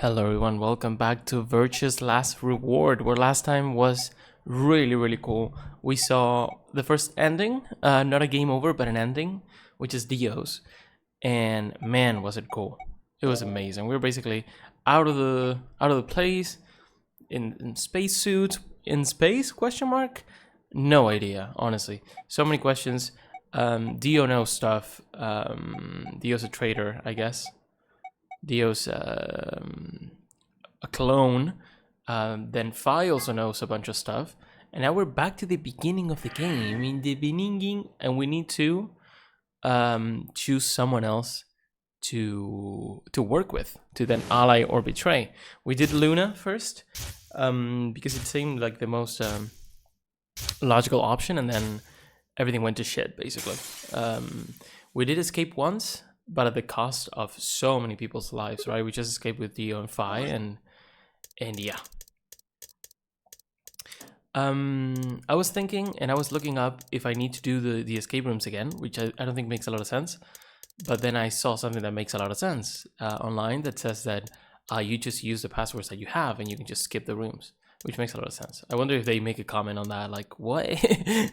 Hello everyone, welcome back to Virtue's Last Reward, where last time was really cool. We saw the first ending, not a game over, but an ending, which is Dio's. And man, was it cool. It was amazing. We were basically out of the place, in spacesuits, in space, question mark? No idea, honestly. So many questions. Dio knows stuff. Dio's a traitor, I guess. Dio's a clone. Then Fi also knows a bunch of stuff. And now we're back to the beginning of the game. In the beginning, and we need to choose someone else to work with, to then ally or betray. We did Luna first, because it seemed like the most logical option, and then everything went to shit, basically. We did escape once, but at the cost of so many people's lives, right? We just escaped with Dio and Fi, and yeah. I was thinking, and I was looking up if I need to do the escape rooms again, which I don't think makes a lot of sense. But then I saw something that makes a lot of sense online that says that you just use the passwords that you have and you can just skip the rooms, which makes a lot of sense. I wonder if they make a comment on that, like, what?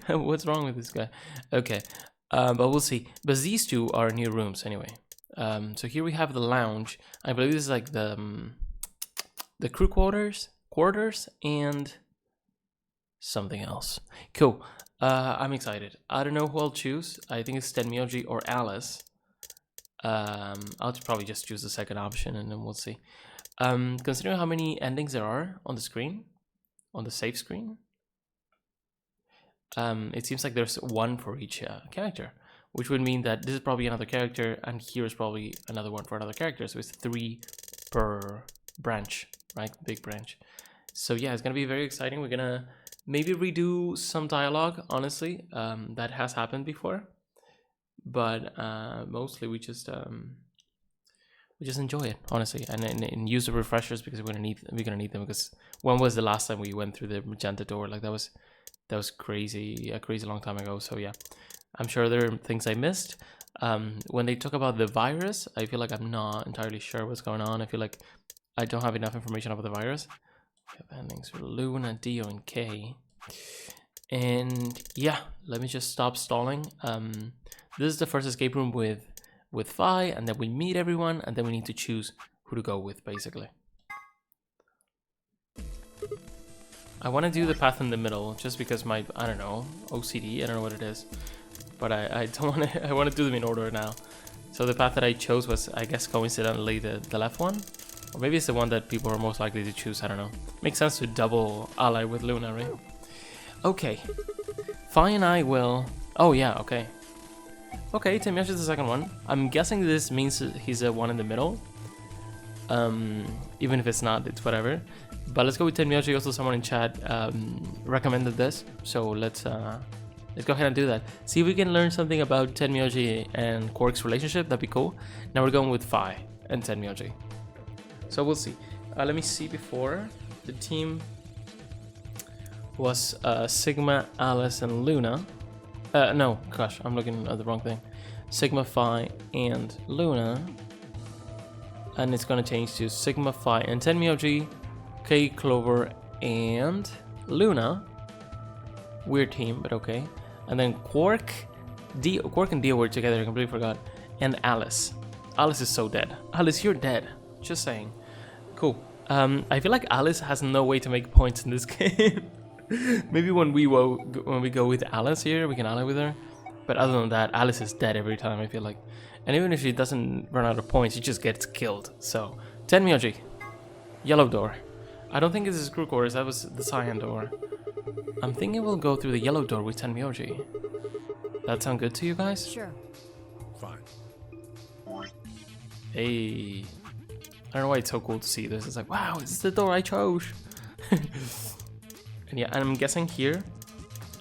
What's wrong with this guy? Okay, but we'll see. But these two are new rooms anyway. So here we have the lounge. I believe this is like the crew quarters, and something else. Cool. I'm excited. I don't know who I'll choose. I think it's Tenmyoji or Alice. I'll probably just choose the second option, and then we'll see. Considering how many endings there are on the screen, on the save screen, it seems like there's one for each character, which would mean that this is probably another character, and here is probably another one for another character. So it's 3 per branch, right? Big branch. So yeah, it's gonna be very exciting. We're gonna maybe redo some dialogue, honestly. That has happened before, but mostly we just enjoy it, honestly, and use the refreshers because we're gonna need them. Because when was the last time we went through the magenta door? Like that was crazy, a crazy long time ago. So yeah, I'm sure there are things I missed. When they talk about the virus, I feel like I'm not entirely sure what's going on. I feel like I don't have enough information about the virus. We have endings for Luna, Dio, and K. And yeah, let me just stop stalling. This is the first escape room with Fi, and then we meet everyone, and then we need to choose who to go with, basically. I want to do the path in the middle, just because my, I don't know, OCD, I don't know what it is. But I don't want to, I want to do them in order now. So the path that I chose was, I guess, coincidentally the left one. Or maybe it's the one that people are most likely to choose, I don't know. Makes sense to double ally with Luna, right? Okay. Fi and I will... Oh yeah, okay. Okay, Tenmyoji is the second one. I'm guessing this means he's the one in the middle. Even if it's not, it's whatever. But let's go with Tenmyoji. Also, someone in chat recommended this. So let's go ahead and do that. See if we can learn something about Tenmyoji and Quark's relationship. That'd be cool. Now we're going with Fi and Tenmyoji. So we'll see. Let me see before. The team was Sigma, Alice, and Luna. No, gosh, I'm looking at the wrong thing. Sigma, Fi, and Luna. And it's gonna change to Sigma, Fi, and Tenmyoji, K, Clover, and Luna. Weird team, but okay. And then Quark and Dio were together, I completely forgot. And Alice. Alice is so dead. Alice, you're dead. Just saying. Cool. I feel like Alice has no way to make points in this game. Maybe when we go with Alice here, we can ally with her. But other than that, Alice is dead every time, I feel like. And even if she doesn't run out of points, she just gets killed. So, Tenmyoji. Yellow door. I don't think this is crew quarters, that was the cyan door. I'm thinking we'll go through the yellow door with Tenmyoji. That sound good to you guys? Sure. Fine. Hey. I don't know why it's so cool to see this. It's like, wow, this is the door I chose. And yeah, and I'm guessing here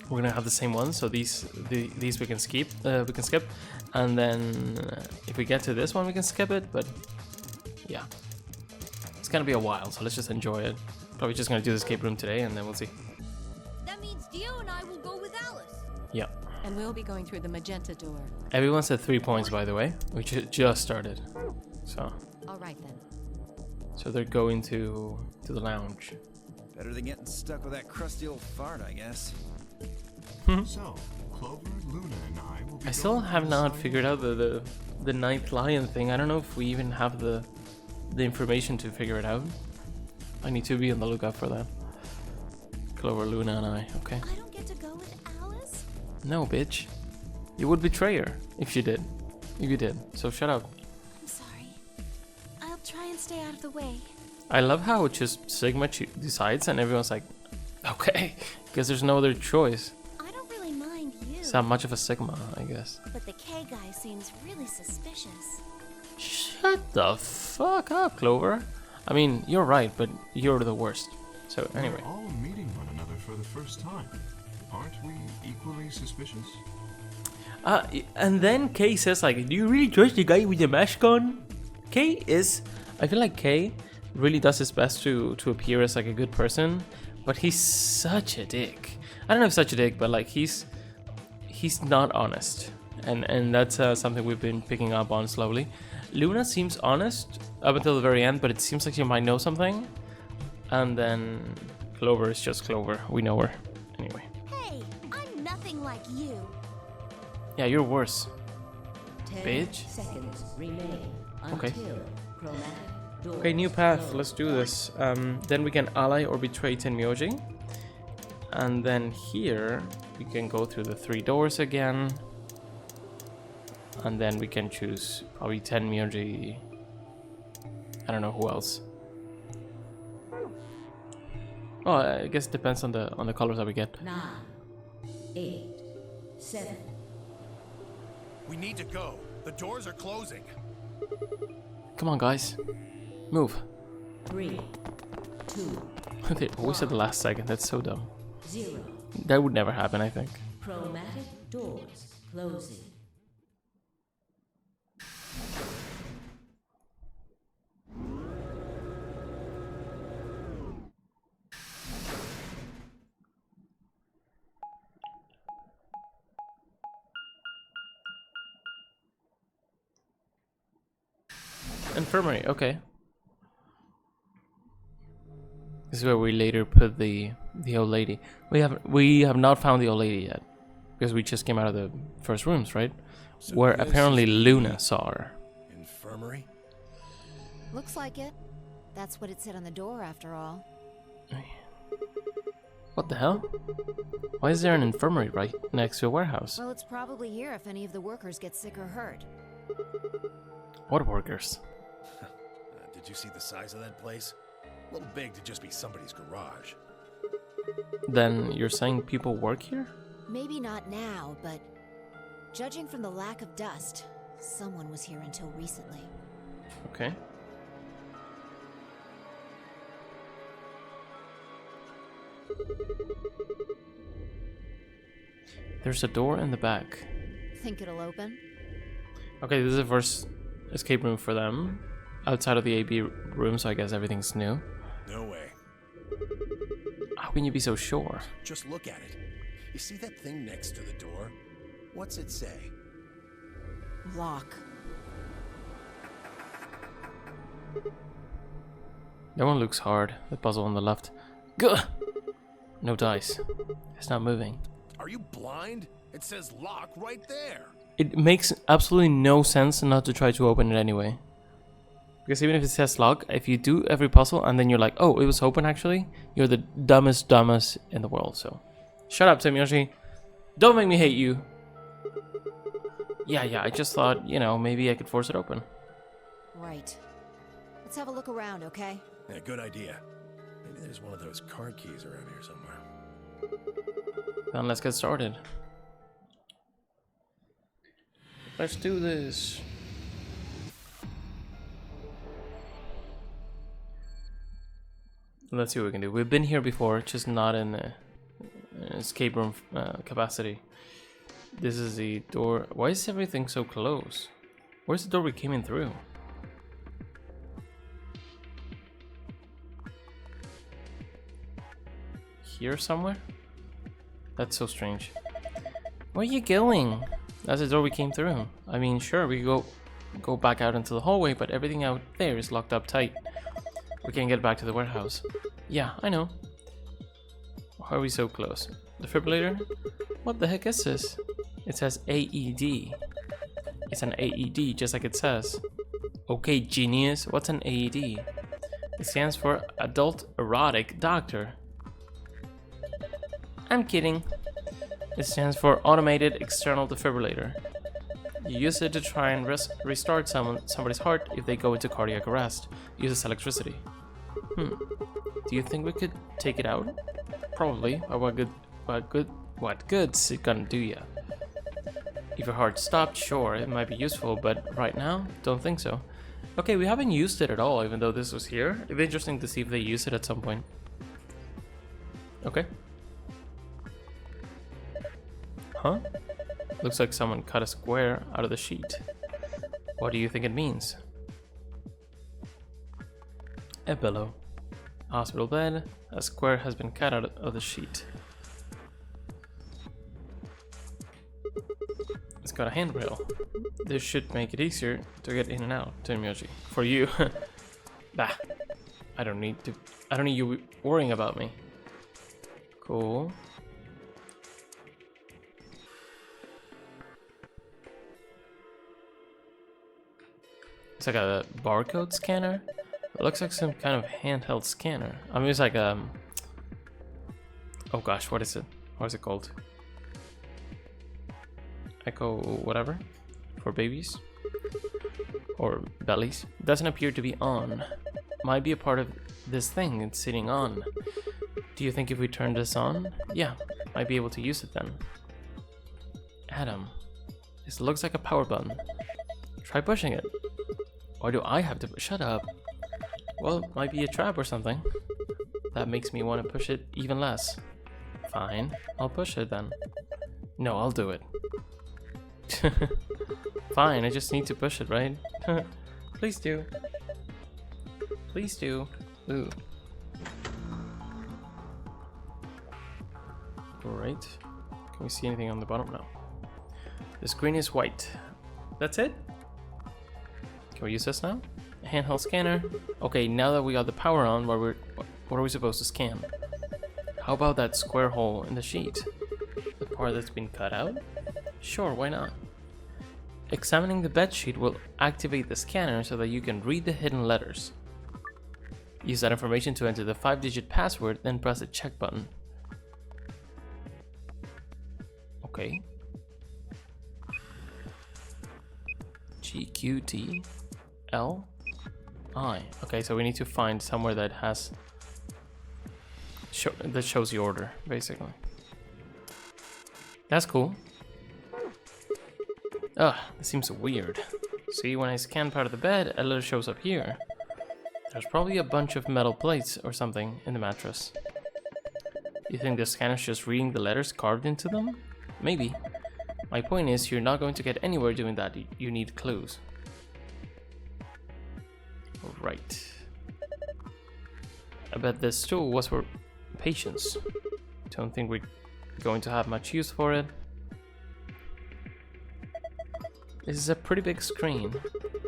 we're gonna have the same ones. So these we can skip. And then if we get to this one, we can skip it. But yeah, it's gonna be a while. So let's just enjoy it. Probably just gonna do the escape room today, and then we'll see. That means Dio and I will go with Alice. Yeah. And we'll be going through the magenta door. Everyone's at 3 points, by the way. We just started. So. All right then. So they're going to the lounge. Better than getting stuck with that crusty old fart, I guess. So, Clover, Luna, and I will be I still going have to not sign- figured out the ninth lion thing. I don't know if we even have the information to figure it out. I need to be on the lookout for that. Clover, Luna, and I. Okay. I don't get to go with Alice? No, bitch. You would betray her if you did. If you did. So shut up. I'm sorry. I'll try and stay out of the way. I love how just Sigma decides and everyone's like, okay, because there's no other choice. I don't really mind you. It's not much of a Sigma, I guess. But the K guy seems really suspicious. Shut the fuck up, Clover. I mean, you're right, but you're the worst. So anyway. We're all meeting one another for the first time. Aren't we equally suspicious? And then Kay says like, do you really trust the guy with the mask on? Kay is, I feel like Kay really does his best to appear as like a good person, but he's such a dick. I don't know if such a dick, but like he's not honest, and that's something we've been picking up on slowly. Luna seems honest up until the very end, but it seems like she might know something, and then Clover is just Clover. We know her anyway. Hey, I'm nothing like you. Yeah, you're worse. 10 Bitch. seconds remain Okay. until chromatic doors Okay, new path. close. Let's do this. Then we can ally or betray Tenmyoji. And then here we can go through the 3 doors again. And then we can choose probably Tenmyoji. I don't know who else. Oh, I guess it depends on the colors that we get. 9, 8, 7, We need to go. The doors are closing. Come on, guys. Move. 3, 2, They always at the last second. That's so dumb. 0. That would never happen, I think. Chromatic doors closing. Infirmary, okay. This is where we later put the old lady. We have not found the old lady yet, because we just came out of the first rooms, right? So Where this apparently is the Luna saw her. Infirmary? Looks like it. That's what it said on the door, after all. What the hell? Why is there an infirmary right next to a warehouse? Well, it's probably here if any of the workers get sick or hurt. What workers? Did you see the size of that place? A little big to just be somebody's garage. Then you're saying people work here? Maybe not now, but judging from the lack of dust, someone was here until recently. Okay. There's a door in the back. Think it'll open? Okay, this is the first escape room for them. Outside of the AB room, so I guess everything's new. No way. How can you be so sure? Just look at it. You see that thing next to the door? What's it say? Lock. That one looks hard. The puzzle on the left. Gah! No dice. It's not moving. Are you blind? It says lock right there. It makes absolutely no sense not to try to open it anyway. Because even if it says lock, if you do every puzzle and then you're like, oh, it was open actually, you're the dumbest in the world, so. Shut up, Tenmyoji. Don't make me hate you. Yeah, I just thought, you know, maybe I could force it open. Right. Let's have a look around, okay? Yeah, good idea. Maybe there's one of those card keys around here somewhere. Then let's get started. Let's do this. Let's see what we can do. We've been here before, just not in an escape room capacity. This is the door. Why is everything so close? Where's the door we came in through? Here somewhere? That's so strange. Where are you going? That's the door we came through. I mean, sure, we go back out into the hallway, but everything out there is locked up tight. We can get back to the warehouse. Yeah, I know. Why are we so close? Defibrillator? What the heck is this? It says AED. It's an AED, just like it says. Okay, genius. What's an AED? It stands for Adult Erotic Doctor. I'm kidding. It stands for Automated External Defibrillator. You use it to try and restart somebody's heart if they go into cardiac arrest. It uses electricity. Do you think we could take it out? Probably. What good's it gonna do ya? If your heart stopped, sure, it might be useful, but right now, don't think so. Okay, we haven't used it at all, even though this was here. It'd be interesting to see if they use it at some point. Okay. Huh? Looks like someone cut a square out of the sheet. What do you think it means? A pillow. Hospital bed. A square has been cut out of the sheet. It's got a handrail. This should make it easier to get in and out to emoji. For you. Bah. I don't need you worrying about me. Cool. It's like a barcode scanner. It looks like some kind of handheld scanner. I mean, it's like oh gosh, what is it? What is it called? Echo whatever for babies or bellies. Doesn't appear to be on. Might be a part of this thing it's sitting on. Do you think if we turn this on? Yeah, might be able to use it then. Adam, this looks like a power button. Try pushing it. Why do I have to shut up? Well, might be a trap or something. That makes me want to push it even less. Fine, I'll push it then. No, I'll do it. Fine, I just need to push it, right? Please do. Please do. Ooh. Great. Can we see anything on the bottom? No. The screen is white. That's it? Can we use this now? A handheld scanner. Okay, now that we got the power on, what are we supposed to scan? How about that square hole in the sheet? The part that's been cut out? Sure, why not? Examining the bed sheet will activate the scanner so that you can read the hidden letters. Use that information to enter the 5-digit password, then press the check button. Okay. GQTLI. Okay, so we need to find somewhere that has that shows the order, basically. That's cool. Ugh, this seems weird. See, when I scan part of the bed, a letter shows up here. There's probably a bunch of metal plates or something in the mattress. You think the scanner's just reading the letters carved into them? Maybe. My point is, you're not going to get anywhere doing that. You need clues. Right. I bet this tool was for patients. Don't think we're going to have much use for it. This is a pretty big screen.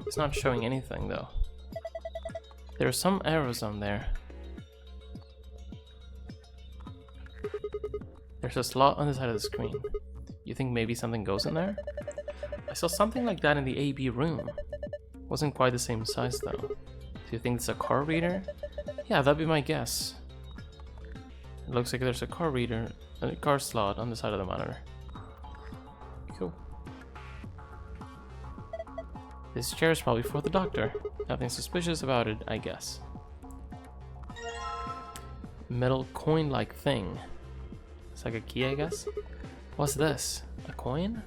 It's not showing anything though. There are some arrows on there. There's a slot on the side of the screen. You think maybe something goes in there? I saw something like that in the AB room. Wasn't quite the same size though. Do you think it's a card reader? Yeah, that'd be my guess. It looks like there's a card reader, a card slot on the side of the monitor. Cool. This chair is probably for the doctor. Nothing suspicious about it, I guess. Metal coin-like thing. It's like a key, I guess. What's this? A coin?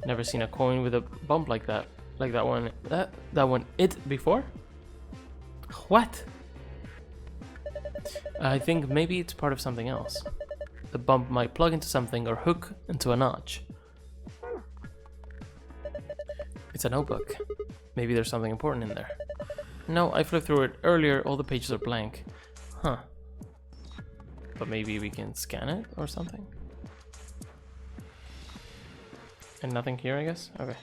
Never seen a coin with a bump like that. Like that one. That one. It before? What? I think maybe it's part of something else. The bump might plug into something or hook into a notch. It's a notebook. Maybe there's something important in there. No, I flipped through it earlier. All the pages are blank. Huh. But maybe we can scan it or something? And nothing here, I guess? Okay.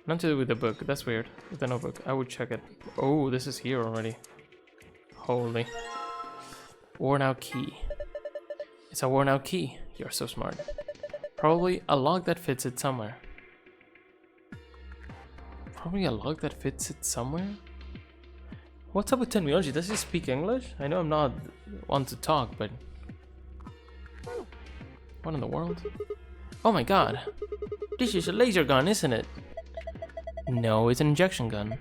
Nothing to do with the book. That's weird. With the notebook. I would check it. Oh, this is here already. Holy. Worn out key. It's a worn out key. You're so smart. Probably a lock that fits it somewhere. Probably a lock that fits it somewhere? What's up with Tenmyoji? Does he speak English? I know I'm not one to talk, but... What in the world? Oh my god! This is a laser gun, isn't it? No, it's an injection gun.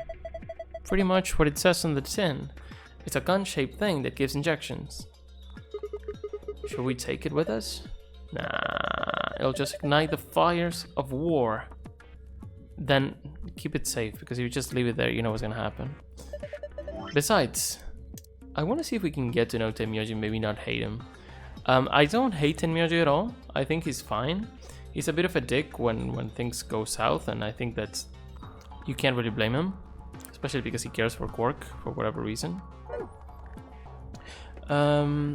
Pretty much what it says on the tin. It's a gun-shaped thing that gives injections. Should we take it with us? Nah, it'll just ignite the fires of war. Then keep it safe, because if you just leave it there, you know what's gonna happen. Besides, I want to see if we can get to know Tenmyoji, maybe not hate him. I don't hate Tenmyoji at all. I think he's fine. He's a bit of a dick when things go south, and I think that you can't really blame him, especially because he cares for Quark for whatever reason.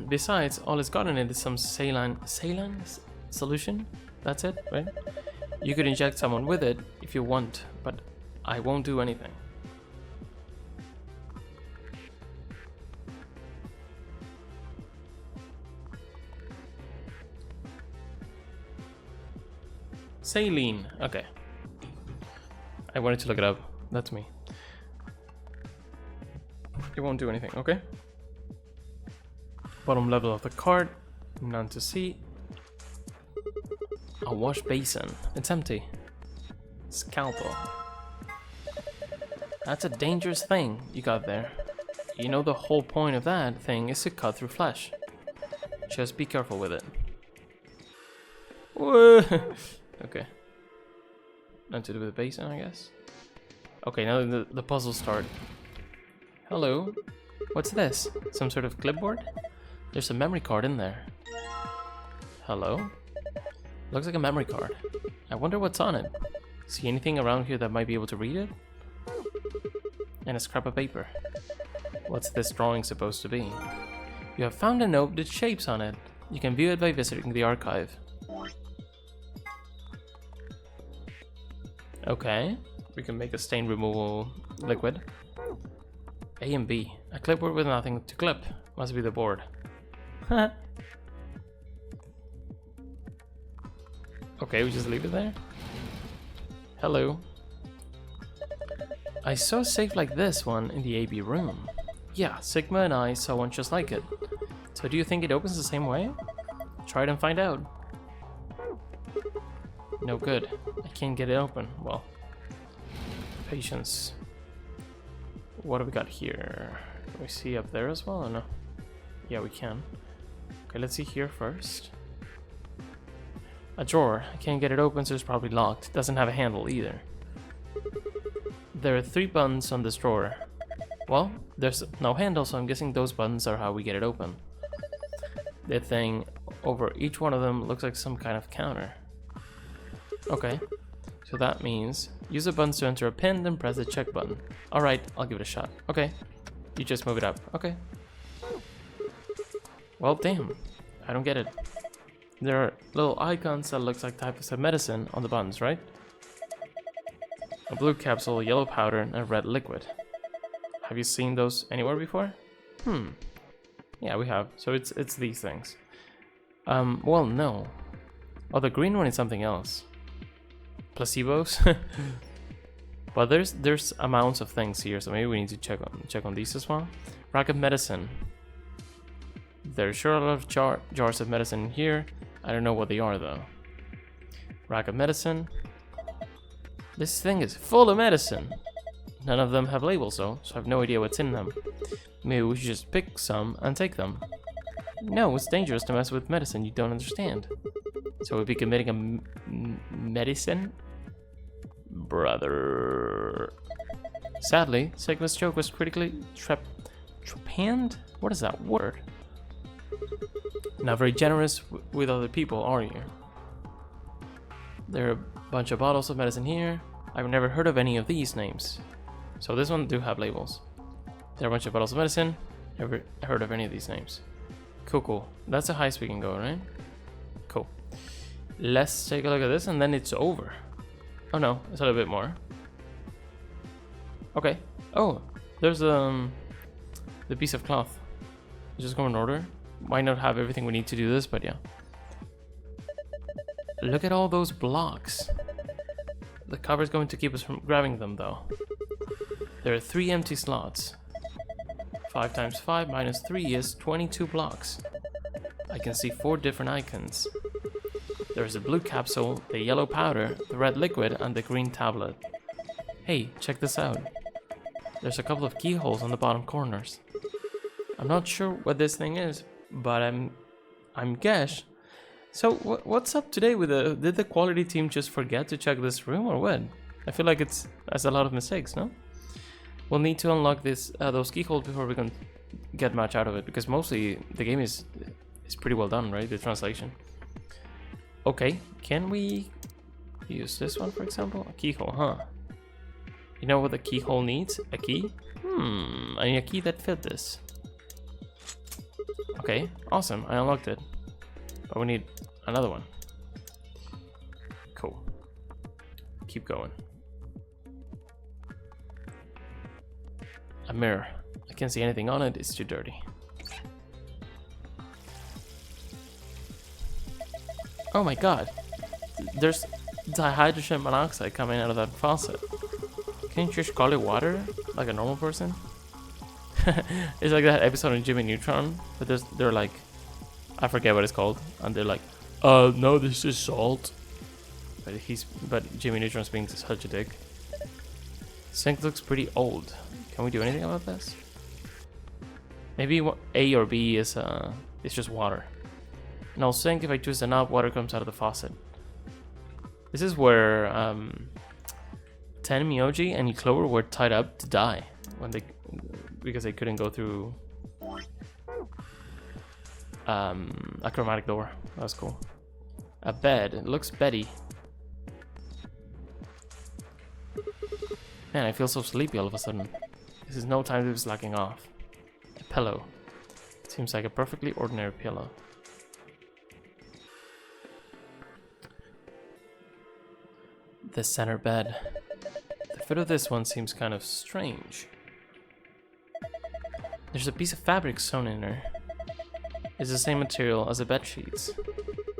Besides, all it's got in it is some saline solution. That's it, right? You could inject someone with it if you want, but I won't do anything. Saline. Okay. I wanted to look it up. That's me. It won't do anything, okay? Bottom level of the cart. None to see. A wash basin. It's empty. Scalpel. That's a dangerous thing you got there. You know the whole point of that thing is to cut through flesh. Just be careful with it. Whoa. Okay. Nothing to do with the basin, I guess. Okay, now the puzzles start. Hello. What's this? Some sort of clipboard? There's a memory card in there. Hello? Looks like a memory card. I wonder what's on it. See anything around here that might be able to read it? And a scrap of paper. What's this drawing supposed to be? You have found a note with shapes on it. You can view it by visiting the archive. Okay, we can make a stain removal liquid. A and B. A clipboard with nothing to clip. Must be the board. Okay, we just leave it there. Hello. I saw a safe like this one in the AB room. Yeah, Sigma and I saw one just like it. So do you think it opens the same way? Try it and find out. No good. I can't get it open. Well, patience. What do we got here? Can we see up there as well or no? Yeah, we can. Okay, let's see here first. A drawer. I can't get it open, so it's probably locked. Doesn't have a handle either. There are 3 buttons on this drawer. Well, there's no handle, so I'm guessing those buttons are how we get it open. The thing over each one of them looks like some kind of counter. Okay, so that means use the buttons to enter a pin, then press the check button. Alright, I'll give it a shot. Okay, you just move it up. Okay. Well, damn, I don't get it. There are little icons that looks like types of medicine on the buttons, right? A blue capsule, yellow powder, and a red liquid. Have you seen those anywhere before? Yeah, we have. So it's these things. Well, no. Oh, the green one is something else. Placebos. But there's amounts of things here, so maybe we need to check on these as well. Rack of medicine. There's sure a lot of jars of medicine in here. I don't know what they are though. Rack of medicine. This thing is full of medicine. None of them have labels though, so I have no idea what's in them. Maybe we should just pick some and take them. No, it's dangerous to mess with medicine you don't understand. So we'd be committing a medicine? Brother. Sadly, Sigma's joke was critically trepanned? What is that word? Not very generous with other people, are you? There are a bunch of bottles of medicine here. I've never heard of any of these names. So this one do have labels. There are a bunch of bottles of medicine. Never heard of any of these names. Cool. That's the highest we can go, right? Cool. Let's take a look at this and then it's over. Oh no, it's a little bit more. Okay. Oh, there's the piece of cloth. Just go in order. Might not have everything we need to do this, but yeah. Look at all those blocks. The cover's going to keep us from grabbing them, though. There are 3 empty slots. 5 times 5 minus 3 is 22 blocks. I can see 4 different icons. There's a blue capsule, the yellow powder, the red liquid, and the green tablet. Hey, check this out. There's a couple of keyholes on the bottom corners. I'm not sure what this thing is, but I'm Gesh. So what's up today with did the quality team just forget to check this room or what? I feel like has a lot of mistakes, no? We'll need to unlock those keyholes before we can get much out of it, because mostly the game is pretty well done, right? The translation. Okay, can we use this one, for example? A keyhole, huh? You know what the keyhole needs? A key? I need a key that fit this. Okay, awesome, I unlocked it. But we need another one. Cool. Keep going. A mirror. I can't see anything on it, it's too dirty. Oh my god. There's dihydrogen monoxide coming out of that faucet. Can't you just call it water? Like a normal person? It's like that episode in Jimmy Neutron, but they're like, I forget what it's called, and they're like, no, this is salt. But Jimmy Neutron's being such a dick. Sink looks pretty old. Can we do anything about this? Maybe A or B is it's just water. And I'll sink if I twist the knob, water comes out of the faucet. This is where 10 Myoji and Clover were tied up to die because they couldn't go through a chromatic door. That's cool. A bed. It looks beddy. Man, I feel so sleepy all of a sudden. This is no time to be slacking off. A pillow. It seems like a perfectly ordinary pillow. The center bed. The foot of this one seems kind of strange. There's a piece of fabric sewn in her. It's the same material as the bed sheets.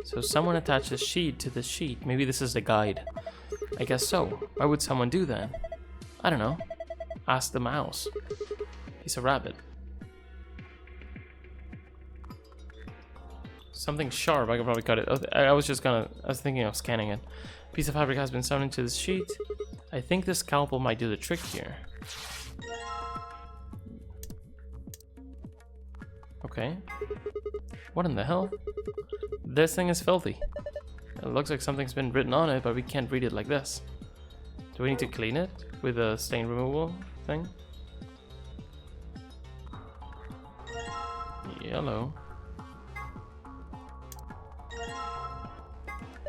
So someone attached a sheet to the sheet. Maybe this is the guide. I guess so. Why would someone do that? I don't know. Ask the mouse. He's a rabbit. Something sharp. I could probably cut it. I was thinking of scanning it. Piece of fabric has been sewn into the sheet. I think this scalpel might do the trick here. Okay. What in the hell? This thing is filthy. It looks like something's been written on it, but we can't read it like this. Do we need to clean it with a stain removal thing? Yellow.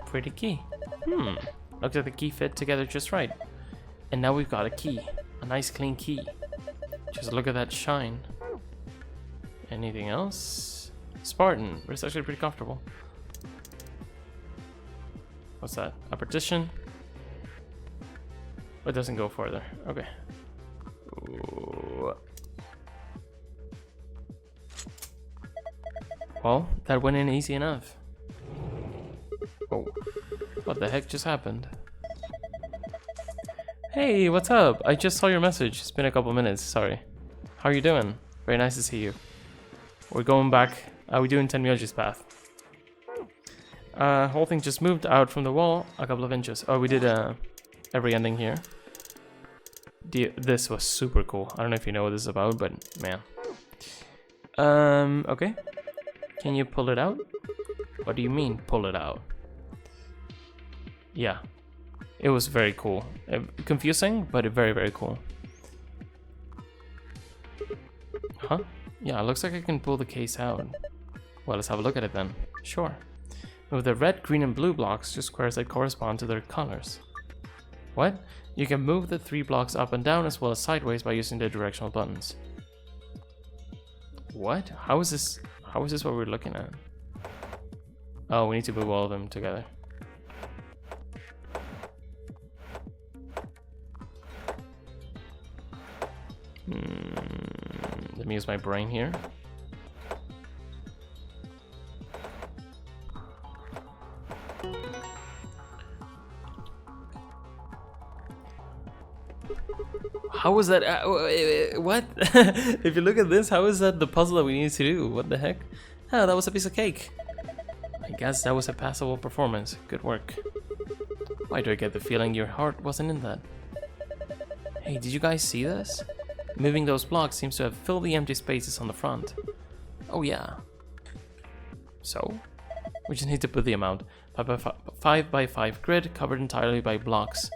Pretty key. Looks like the key fit together just right. And now we've got a key. A nice clean key. Just look at that shine. Anything else? Spartan. It's actually pretty comfortable. What's that? A partition? It doesn't go further. Okay. Ooh. Well, that went in easy enough. Oh. What the heck just happened? Hey, what's up? I just saw your message. It's been a couple minutes. Sorry. How are you doing? Very nice to see you. We're going back. We're doing 10 Myoji's path. Whole thing just moved out from the wall a couple of inches. Oh, we did every ending here. This was super cool. I don't know if you know what this is about, but man. Okay. Can you pull it out? What do you mean, pull it out? Yeah. It was very cool. Confusing, but very, very cool. Huh? Yeah, it looks like I can pull the case out. Well, let's have a look at it then. Sure. Move the red, green, and blue blocks to squares that correspond to their colors. What? You can move the 3 blocks up and down as well as sideways by using the directional buttons. What? How is this what we're looking at? Oh, we need to move all of them together. Let me use my brain here. How is that? What? If you look at this, how is that the puzzle that we need to do? What the heck? Oh, that was a piece of cake. I guess that was a passable performance. Good work. Why do I get the feeling your heart wasn't in that? Hey, did you guys see this? Moving those blocks seems to have filled the empty spaces on the front. Oh yeah. So? We just need to put the amount. 5 by 5 grid covered entirely by blocks.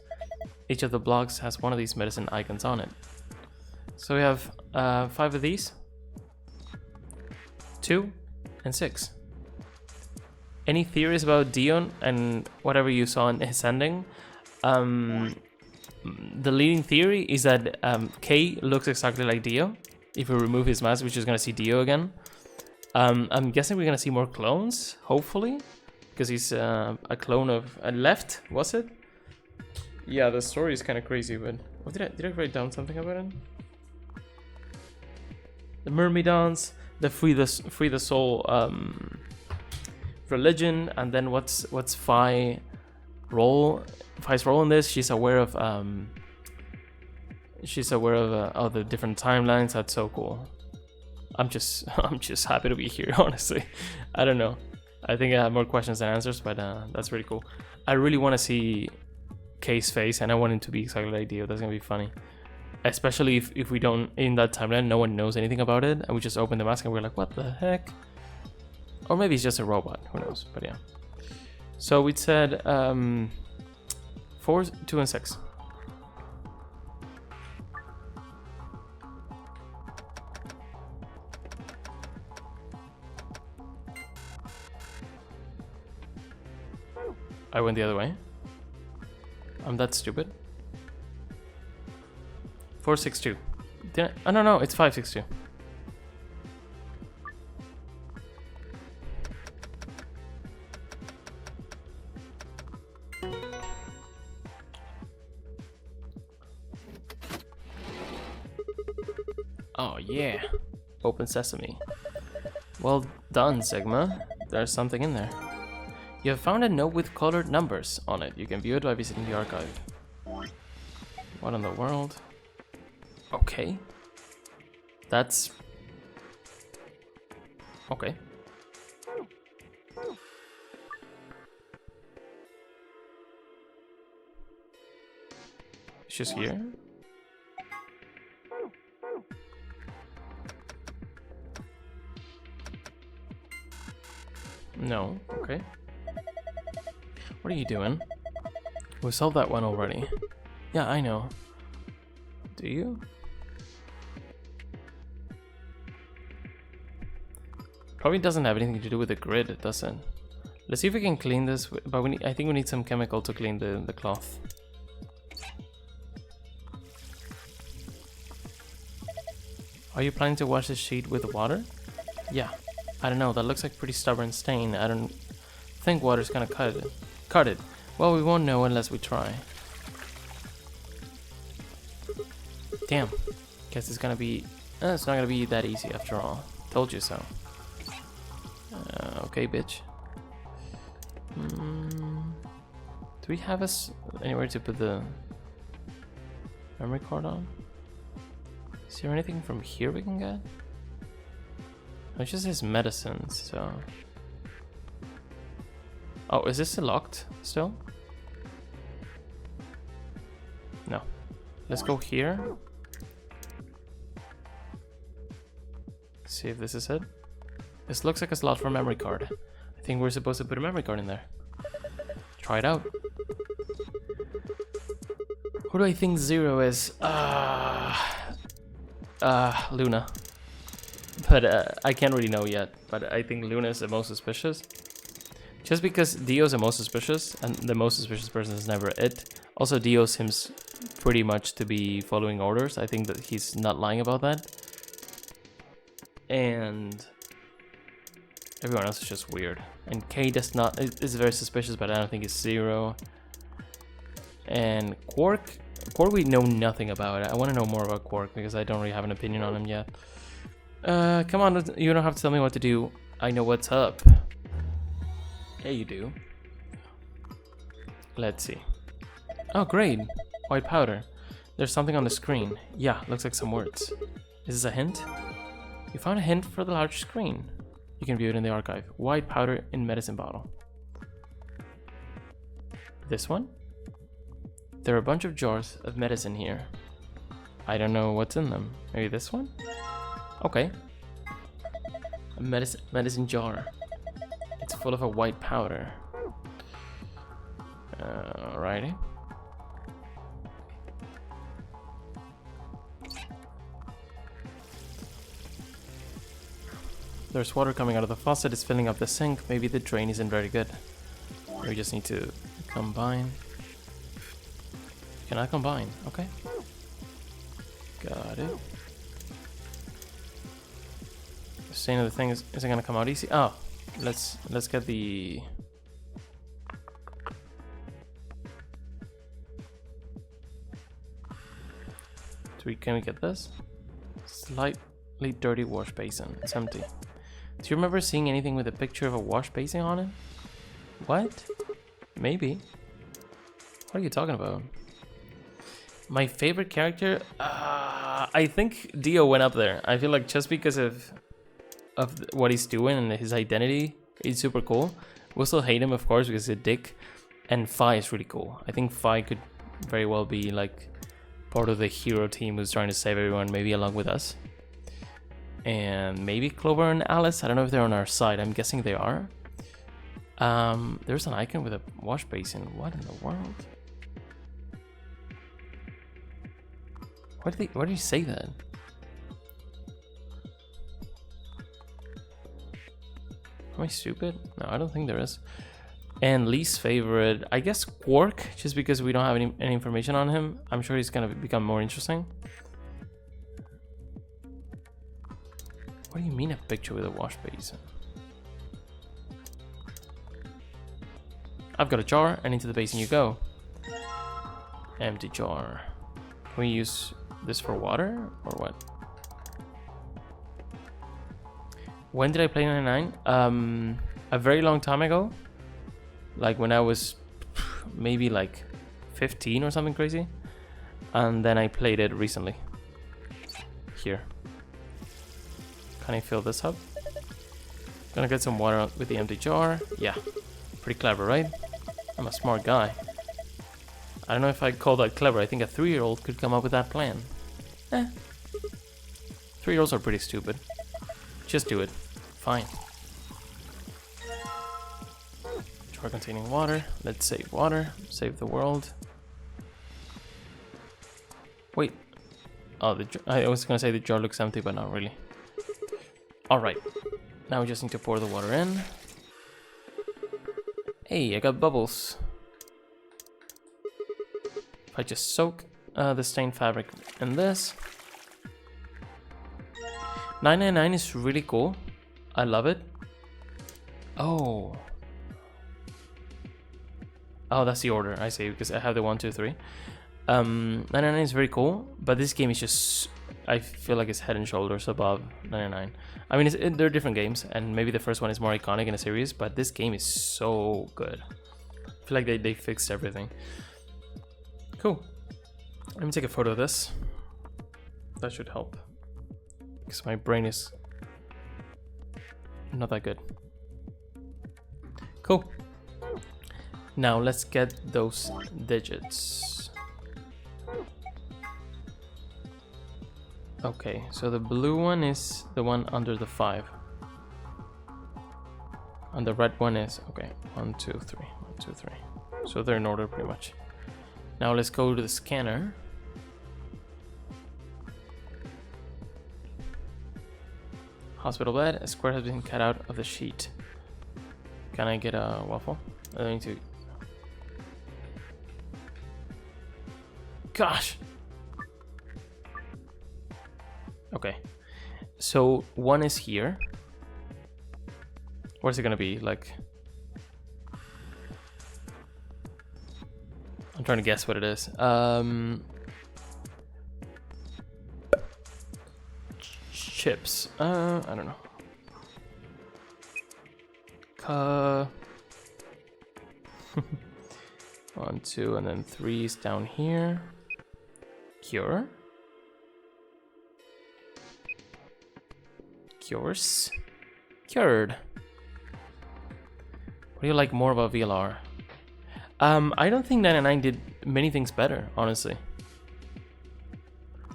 Each of the blocks has one of these medicine icons on it. So we have 5 of these. 2 and 6. Any theories about Dion and whatever you saw in his ending? The leading theory is that Kay looks exactly like Dio. If we remove his mask, we're just gonna see Dio again. I'm guessing we're gonna see more clones, hopefully, because he's a clone of Left, was it? Yeah, the story is kind of crazy, but what did I write down something about it? The Myrmidons, the free the soul religion, and then what's Phi's role in this? She's aware of the different timelines. That's so cool. I'm just happy to be here, honestly. I don't know. I think I have more questions than answers, but that's really cool. I really want to see Kay's face, and I want him to be exactly like Dio. That's gonna be funny. Especially if we don't, in that timeline, no one knows anything about it, and we just open the mask and we're like, what the heck? Or maybe it's just a robot, who knows, but yeah. So we said 4, 2, and 6. I went the other way. I'm that stupid. 4, 6, 2. Oh no, it's 5, 6, 2. Oh yeah, open sesame. Well done, Sigma. There's something in there. You have found a note with colored numbers on it. You can view it by visiting the archive. What in the world? Okay. That's... okay. It's just here? No, okay. What are you doing? We solved that one already. Yeah, I know. Do you? Probably doesn't have anything to do with the grid, does it? Let's see if we can clean this, but I think we need some chemical to clean the cloth. Are you planning to wash the sheet with water? Yeah. I don't know, that looks like pretty stubborn stain. I don't think water's gonna cut it. Well, we won't know unless we try. Damn. Guess it's gonna be... it's not gonna be that easy after all. Told you so. Okay, bitch. Do we have anywhere to put the memory card on? Is there anything from here we can get? It just says medicines, so... Oh, is this locked still? No. Let's go here. See if this is it. This looks like a slot for a memory card. I think we're supposed to put a memory card in there. Try it out. Who do I think Zero is? Luna. But I can't really know yet. But I think Luna is the most suspicious. Just because Dio's the most suspicious, and the most suspicious person is never it. Also, Dio seems pretty much to be following orders. I think that he's not lying about that. And everyone else is just weird. And Kay is very suspicious, but I don't think it's Zero. And Quark we know nothing about. I want to know more about Quark because I don't really have an opinion on him yet. Come on, you don't have to tell me what to do. I know what's up. Yeah, you do. Let's see. Oh, great. White powder. There's something on the screen. Yeah, looks like some words. Is this a hint? You found a hint for the large screen. You can view it in the archive. White powder in medicine bottle. This one? There are a bunch of jars of medicine here. I don't know what's in them. Maybe this one? Okay. A medicine jar. It's full of a white powder. Alrighty. There's water coming out of the faucet. It's filling up the sink. Maybe the drain isn't very good. We just need to combine. Can I combine? Okay. Got it. The stain of the thing isn't gonna come out easy. Oh, let's get the. Can we get this? Slightly dirty wash basin. It's empty. Do you remember seeing anything with a picture of a wash basin on it? What? Maybe. What are you talking about? My favorite character? I think Dio went up there. I feel like just because of what he's doing and his identity, he's super cool. We'll still hate him, of course, because he's a dick. And Fi is really cool. I think Fi could very well be like part of the hero team who's trying to save everyone, maybe along with us. And maybe Clover and Alice. I don't know if they're on our side. I'm guessing they are. There's an icon with a wash basin. What in the world? Why did you say that? Am I stupid? No, I don't think there is. And least favorite, I guess Quark, just because we don't have any information on him. I'm sure he's gonna become more interesting. What do you mean a picture with a wash basin? I've got a jar, and into the basin you go. Empty jar. Can we use this for water, or what? When did I play 99? A very long time ago. Like when I was maybe like 15 or something crazy. And then I played it recently. Here. Can I fill this up? Gonna get some water with the empty jar. Yeah. Pretty clever, right? I'm a smart guy. I don't know if I'd call that clever. I think a 3-year-old could come up with that plan. 3-year-olds are pretty stupid. Just do it. Fine. Jar containing water. Let's save water. Save the world. Wait. Oh, I was gonna say the jar looks empty, but not really. Alright. Now we just need to pour the water in. Hey, I got bubbles. If I just soak the stained fabric in this. 999 is really cool. I love it. Oh. Oh, that's the order. I see, because I have the 1, 2, 3. 99 is very cool, but this game is just... I feel like it's head and shoulders above 99. I mean, they're different games, and maybe the first one is more iconic in a series, but this game is so good. I feel like they fixed everything. Cool. Let me take a photo of this. That should help. Because my brain is not that good. Cool. Now let's get those digits. Okay, so the blue one is the one under the 5. And the red one is, okay, 1, 2, 3, 1, 2, 3. So they're in order pretty much. Now let's go to the scanner. Hospital bed, a square has been cut out of the sheet. Can I get a waffle? I need to... Gosh! Okay. So, one is here. Where's it gonna be? Like... I'm trying to guess what it is. ships. I don't know. 1, 2, and then 3 is down here. Cure. Cures. Cured. What do you like more about VLR? I don't think 99 did many things better, honestly.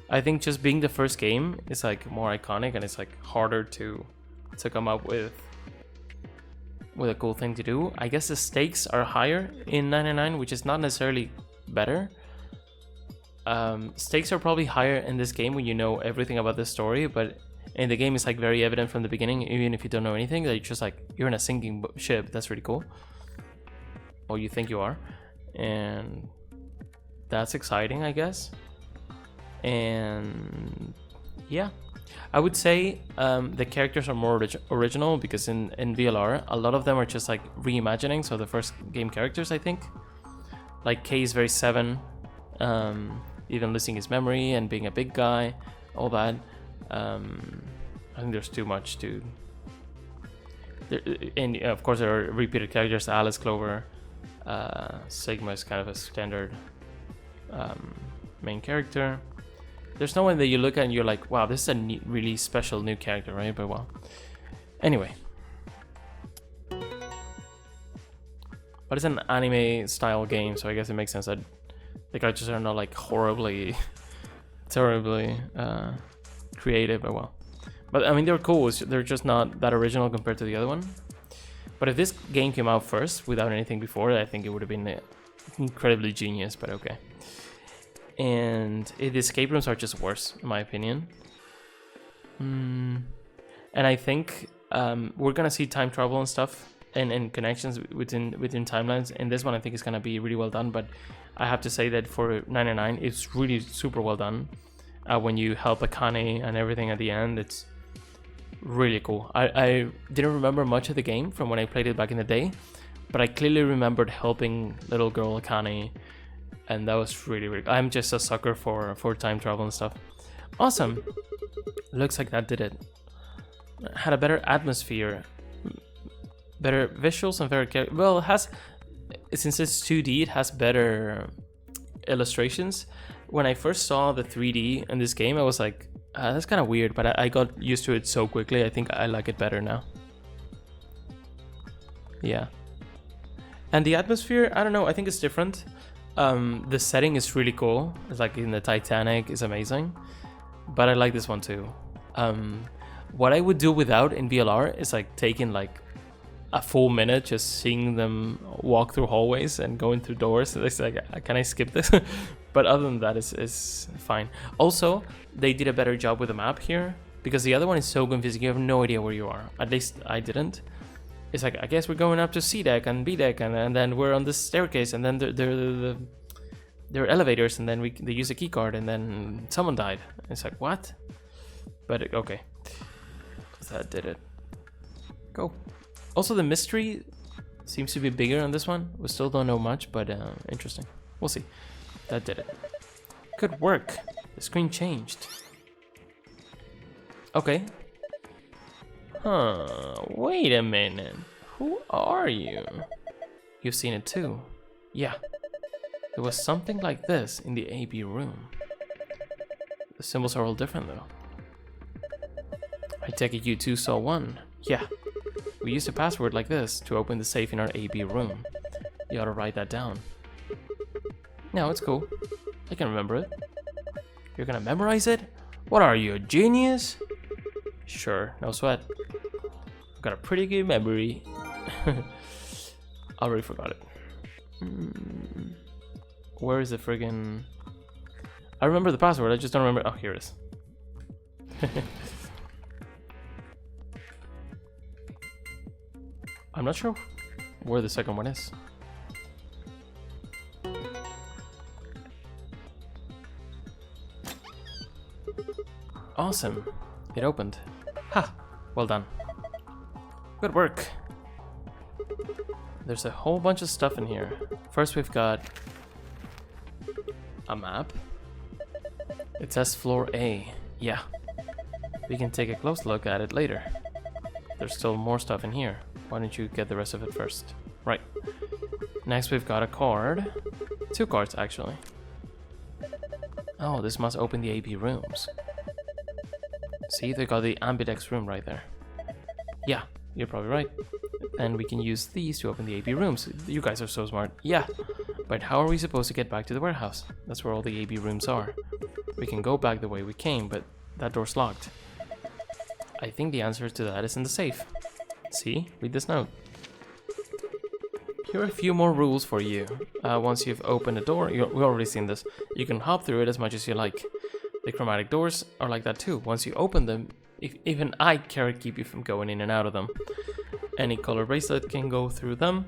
I think just being the first game is like more iconic and it's like harder to come up with a cool thing to do. I guess the stakes are higher in 99, which is not necessarily better. Stakes are probably higher in this game when you know everything about the story, but in the game it's like very evident from the beginning, even if you don't know anything, that you're just like, you're in a sinking ship. That's really cool. Or you think you are. And that's exciting, I guess. And yeah, I would say the characters are more original, because in VLR a lot of them are just like reimagining, so the first game characters, I think. Like K is very 7, even losing his memory and being a big guy, all that. I think there's too much to... And of course there are repeated characters. Alice, Clover, Sigma is kind of a standard main character. There's no one that you look at and you're like, wow, this is a really special new character, right? But well, anyway. But it's an anime style game, so I guess it makes sense that the characters are not like horribly, terribly creative, but well. But I mean, they're cool, they're just not that original compared to the other one. But if this game came out first without anything before, I think it would have been incredibly genius, but okay. And the escape rooms are just worse, in my opinion. And I think we're gonna see time travel and stuff and connections within timelines. And this one I think is gonna be really well done. But I have to say that for 99, it's really super well done. When you help Akane and everything at the end, it's really cool. I didn't remember much of the game from when I played it back in the day, but I clearly remembered helping little girl Akane. And that was really, really... I'm just a sucker for time travel and stuff. Awesome. Looks like that did it. Had a better atmosphere. Better visuals and better... Well, it has... Since it's 2D, it has better illustrations. When I first saw the 3D in this game, I was like, that's kind of weird. But I got used to it so quickly. I think I like it better now. Yeah. And the atmosphere, I don't know. I think it's different. The setting is really cool. It's like in the Titanic, is amazing. But I like this one too. What I would do without in VLR is like taking like a full minute just seeing them walk through hallways and going through doors. It's like, can I skip this? But other than that, is fine. Also, they did a better job with the map here, because the other one is so confusing. You have no idea where you are. At least I didn't. It's like, I guess we're going up to C deck and B deck, and then we're on this staircase, and then there are elevators, and then they use a key card, and then someone died. It's like, what? But okay, that did it. Go. Also, the mystery seems to be bigger on this one. We still don't know much, but interesting. We'll see. That did it. Good work. The screen changed. Okay. Huh, wait a minute. Who are you? You've seen it too. Yeah. There was something like this in the AB room. The symbols are all different though. I take it you two saw one. Yeah. We used a password like this to open the safe in our AB room. You ought to write that down. No, it's cool. I can remember it. You're gonna memorize it? What are you, a genius? Sure, no sweat. I've got a pretty good memory. I already forgot it. Where is the friggin... I remember the password, I just don't remember... Oh, here it is. I'm not sure where the second one is. Awesome. It opened. Ha! Well done. Good work. There's a whole bunch of stuff in here. First we've got a map. It says floor A. Yeah. We can take a close look at it later. There's still more stuff in here. Why don't you get the rest of it first? Right. Next we've got a card. 2 cards actually. Oh, this must open the AB rooms. See, they got the ambidex room right there. Yeah, you're probably right. And we can use these to open the AB rooms. You guys are so smart. Yeah. But how are we supposed to get back to the warehouse? That's where all the AB rooms are. We can go back the way we came, but that door's locked. I think the answer to that is in the safe. See? Read this note. Here are a few more rules for you. Once you've opened a door, we've already seen this, you can hop through it as much as you like. The chromatic doors are like that too. Once you open them, even I can't keep you from going in and out of them. Any color bracelet can go through them,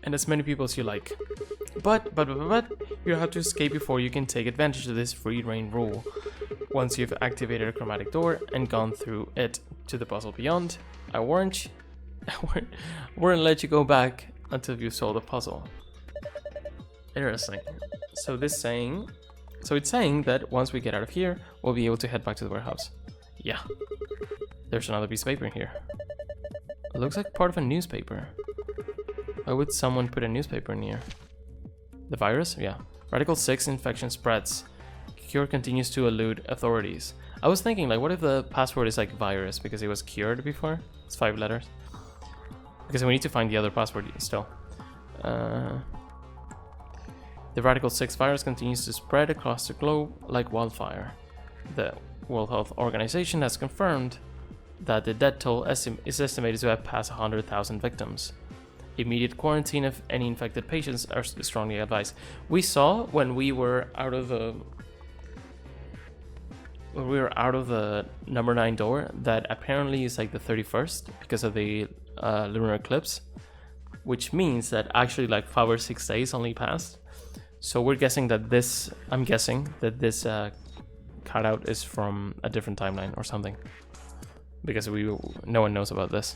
and as many people as you like. But, you have to escape before you can take advantage of this free reign rule. Once you've activated a chromatic door and gone through it to the puzzle beyond, I won't let you go back until you solve the puzzle. Interesting. So it's saying that once we get out of here, we'll be able to head back to the warehouse. Yeah. There's another piece of paper in here. It looks like part of a newspaper. Why would someone put a newspaper in here? The virus? Yeah. Radical 6 infection spreads. Cure continues to elude authorities. I was thinking, like, what if the password is like virus because it was cured before? It's 5 letters. Because we need to find the other password still. The Radical 6 virus continues to spread across the globe like wildfire. The World Health Organization has confirmed that the death toll is estimated to have passed 100,000 victims. Immediate quarantine of any infected patients are strongly advised. We saw when we were out of the number 9 door that apparently is like the 31st because of the lunar eclipse, which means that actually like 5 or 6 days only passed. So I'm guessing that this cutout is from a different timeline or something, because no one knows about this.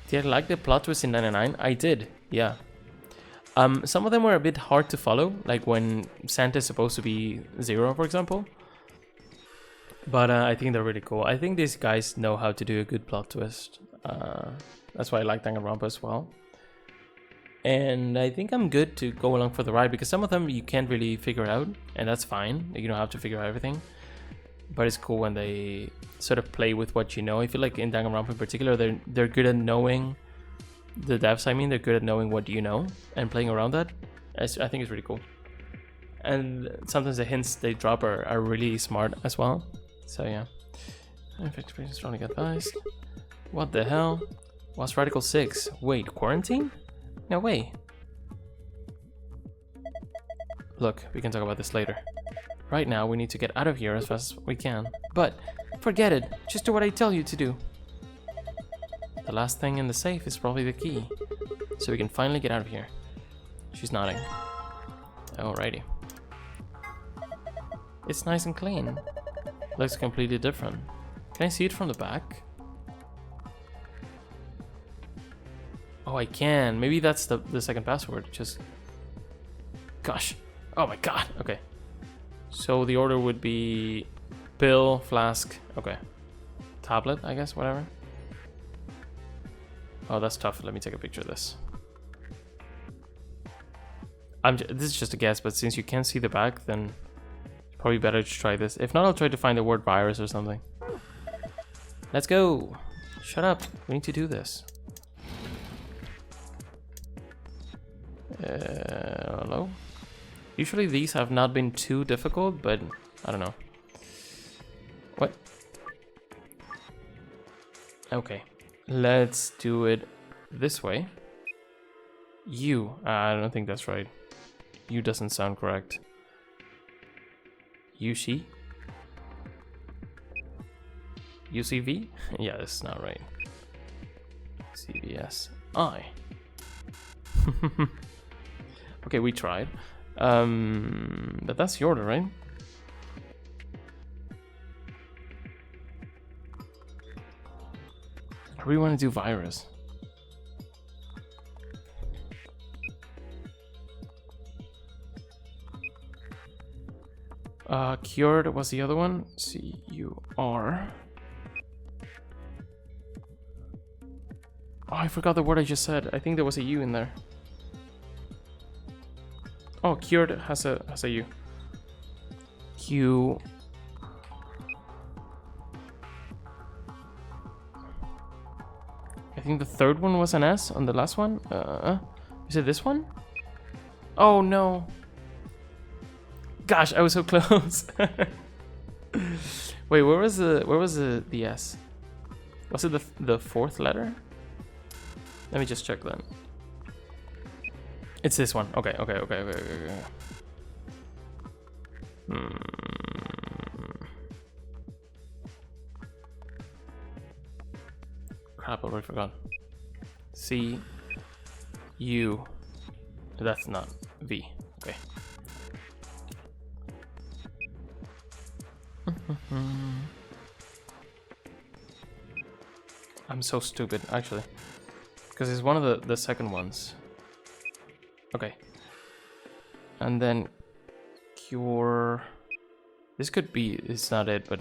Did I like the plot twist in 99? I did, yeah. Some of them were a bit hard to follow, like when Santa is supposed to be 0, for example. But I think they're really cool. I think these guys know how to do a good plot twist. That's why I like Danganronpa as well. And I think I'm good to go along for the ride, because some of them you can't really figure out, and that's fine. You don't have to figure out everything. But it's cool when they sort of play with what you know. I feel like in Danganronpa in particular, they're good at knowing, the devs I mean, they're good at knowing what you know and playing around that. I think it's really cool. And sometimes the hints they drop are really smart as well. So yeah. Infected patients strongly advised. What the hell? What's Radical 6? Wait, quarantine? No way. Look, we can talk about this later. Right now, we need to get out of here as fast as we can. But, forget it. Just do what I tell you to do. The last thing in the safe is probably the key. So we can finally get out of here. She's nodding. Alrighty. It's nice and clean. Looks completely different. Can I see it from the back? Oh, I can. Maybe that's the second password. Just... Gosh. Oh my god. Okay. So the order would be pill, flask, okay. Tablet, I guess, whatever. Oh, that's tough. Let me take a picture of this. This is just a guess, but since you can't see the back, then it's probably better to try this. If not, I'll try to find the word virus or something. Let's go. Shut up. We need to do this. Hello? Usually these have not been too difficult, but I don't know. What? Okay, let's do it this way. You. I don't think that's right. You doesn't sound correct. Yushi? UCV? Yeah, this is not right. CVS. I. Okay, we tried. But that's the order, right? I really want to do virus. Cured was the other one. C-U-R. Oh, I forgot the word I just said. I think there was a U in there. Oh, cured has a U. Q. I think the third one was an S on the last one. Is it this one? Oh no. Gosh, I was so close. Wait, where was the S? Was it the fourth letter? Let me just check then. It's this one. Okay. Crap, I already forgot. C U. That's not V. Okay. I'm so stupid, actually. Because it's one of the second ones. Okay. And then cure. This could be, it's not it, but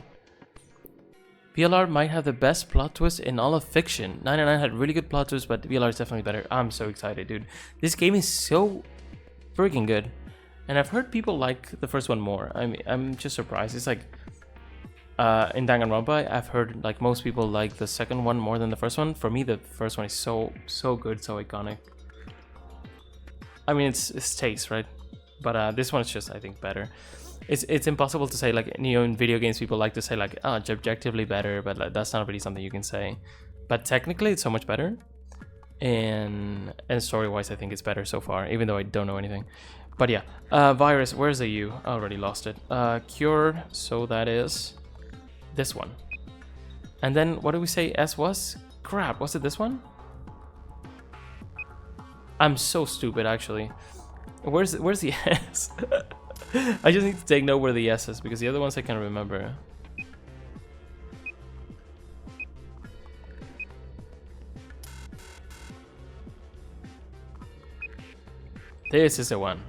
VLR might have the best plot twist in all of fiction. 99 had really good plot twists, but VLR is definitely better. I'm so excited, dude. This game is so freaking good. And I've heard people like the first one more. I mean, I'm just surprised. It's like in Danganronpa, I've heard like most people like the second one more than the first one. For me, the first one is so good, so iconic. I mean, it's taste, right? But this one is just, I think, better. It's impossible to say, like, you know, in video games people like to say like, oh, it's objectively better, but like, that's not really something you can say. But technically it's so much better, and story wise I think it's better so far, even though I don't know anything. But yeah, virus, where's the U? I already lost it. Cured, so that is this one. And then what did we say S was? Crap, was it this one? I'm so stupid, actually. Where's the S? I just need to take note where the S is, because the other ones I can't remember. This is the one.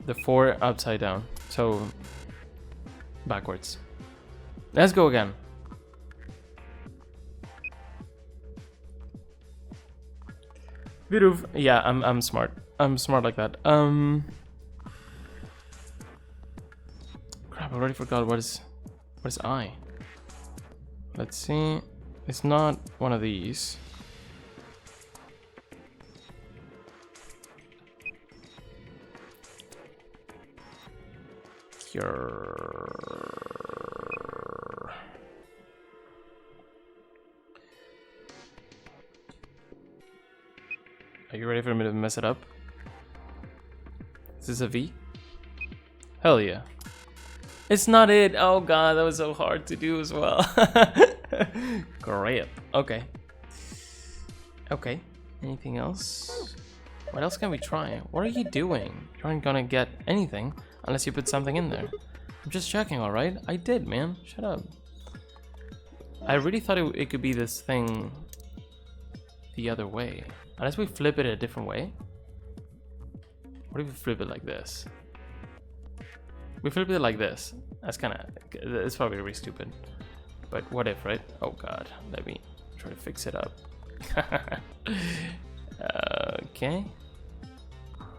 The 4 upside down. So, backwards. Let's go again. Viruv. Yeah, I'm smart. I'm smart like that. Crap, I already forgot what is I. Let's see. It's not one of these. Cure. Are you ready for me to mess it up? Is this a V? Hell yeah. It's not it. Oh god, that was so hard to do as well. Great. Okay. Okay. Anything else? What else can we try? What are you doing? You aren't gonna get anything unless you put something in there. I'm just checking, alright? I did, man. Shut up. I really thought it could be this thing the other way. Unless we flip it a different way. What if we flip it like this? We flip it like this. That's kind of... It's probably really stupid. But what if, right? Oh god. Let me try to fix it up. Okay.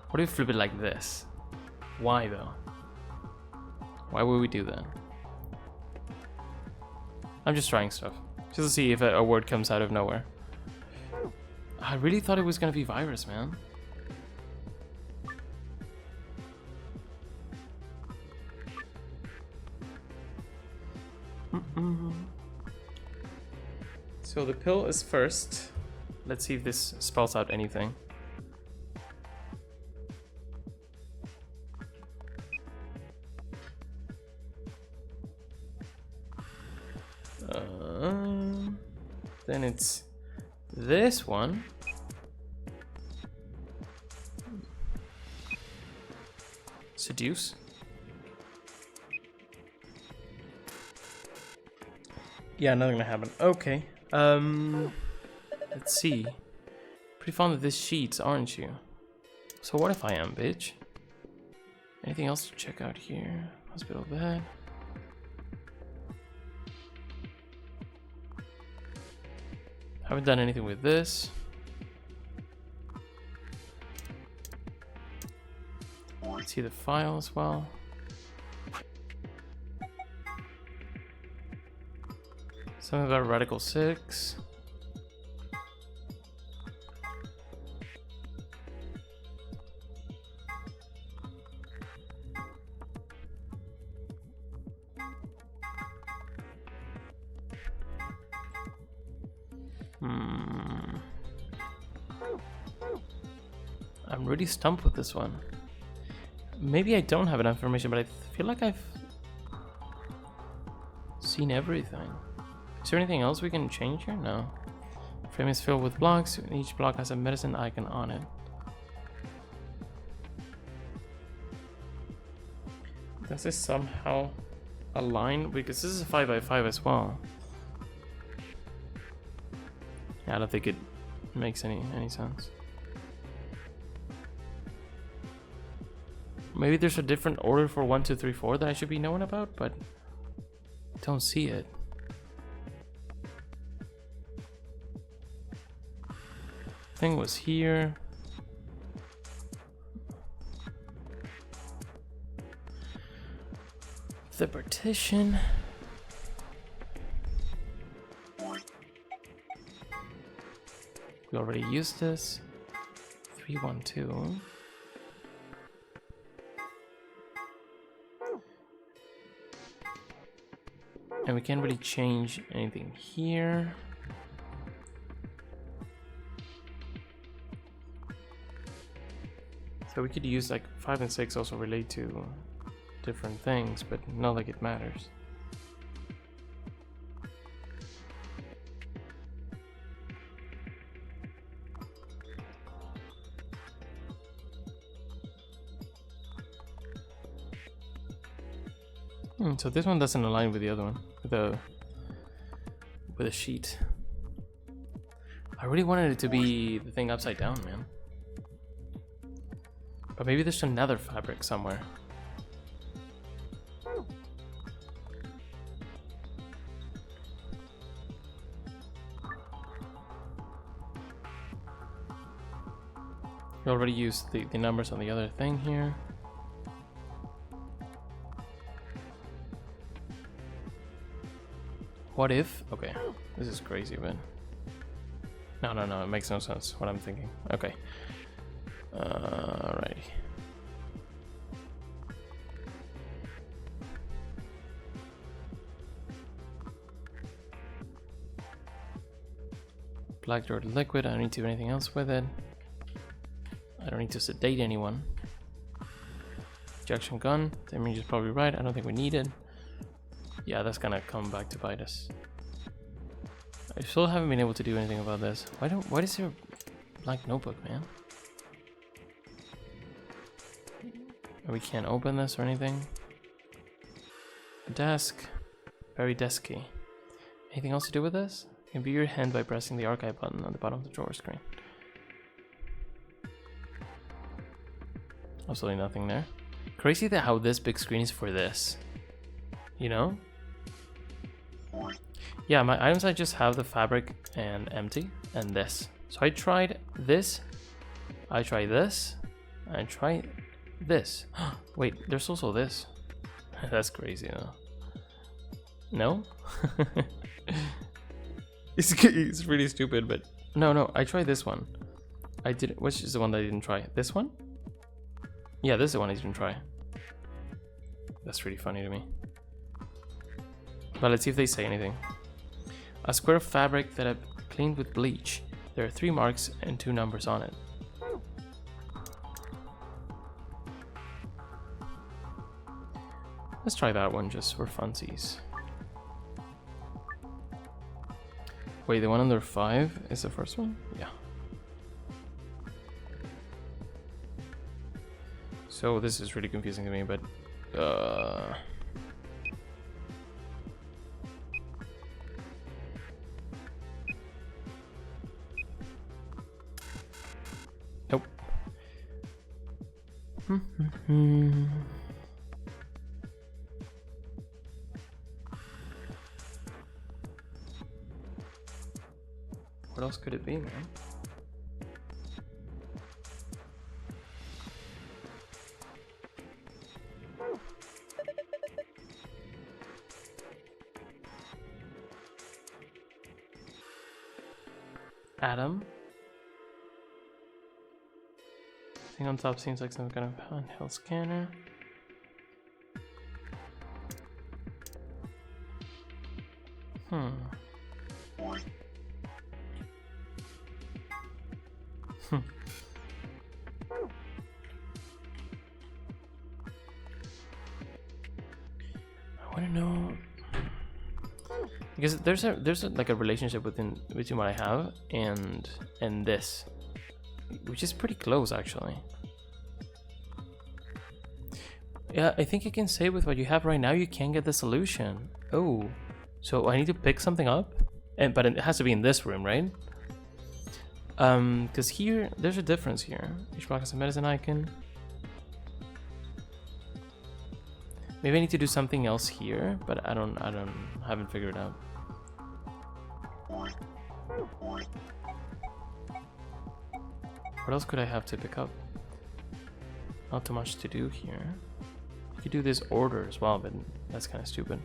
What if we flip it like this? Why though? Why would we do that? I'm just trying stuff. Just to see if a word comes out of nowhere. I really thought it was gonna be virus, man. So the pill is first. Let's see if this spells out anything. Then it's this one. Seduce. Yeah, nothing gonna happen. Okay. Let's see. Pretty fond of this sheets, aren't you? So what if I am, bitch? Anything else to check out here? Hospital bed. Haven't done anything with this. Let's see the file as well. Something about Radical 6. I'm really stumped with this one. Maybe I don't have enough information, but I feel like I've seen everything. Is there anything else we can change here? No. Frame is filled with blocks. Each block has a medicine icon on it. Does this somehow align? Because this is a 5x5 as well. Yeah, I don't think it makes any sense. Maybe there's a different order for 1, 2, 3, 4 that I should be knowing about, but I don't see it. Thing was here. The partition. We already used this. 312. And we can't really change anything here. So we could use like 5 and 6 also relate to different things, but not like it matters. So this one doesn't align with the other one, with a sheet. I really wanted it to be the thing upside down, man. But maybe there's another fabric somewhere. We already used the numbers on the other thing here. What if? Okay, this is crazy, man. No, it makes no sense what I'm thinking. Okay. Alrighty. Black dirt liquid, I don't need to do anything else with it. I don't need to sedate anyone. Ejection gun, Damage is probably right, I don't think we need it. Yeah, that's gonna come back to bite us. I still haven't been able to do anything about this. Why is there a blank notebook, man? We can't open this or anything. A desk. Very desky. Anything else to do with this? You can view your hand by pressing the archive button on the bottom of the drawer screen. Absolutely nothing there. Crazy that how this big screen is for this. You know? Yeah, my items I just have the fabric and empty and this. So I tried this. I tried this. I tried this. Wait, there's also this. That's crazy, though. No? It's really stupid, but no, I tried this one. I did. Which is the one that I didn't try? This one? Yeah, this is the one I didn't try. That's really funny to me. But let's see if they say anything. A square of fabric that I've cleaned with bleach. There are 3 marks and 2 numbers on it. Let's try that one just for funsies. Wait, the one under 5 is the first one? Yeah. So this is really confusing to me, but nope. What else could it be, man? Adam? Thing on top seems like some kind of handheld scanner. Hmm. I want to know because there's a like a relationship between what I have and this, which is pretty close actually. Yeah, I think you can say with what you have right now you can get the solution. Oh, so I need to pick something up, but it has to be in this room, right? Because here there's a difference here. Each block has a medicine icon. Maybe I need to do something else here, but I haven't figured it out. What else could I have to pick up? Not too much to do here. I could do this order as well, but that's kind of stupid.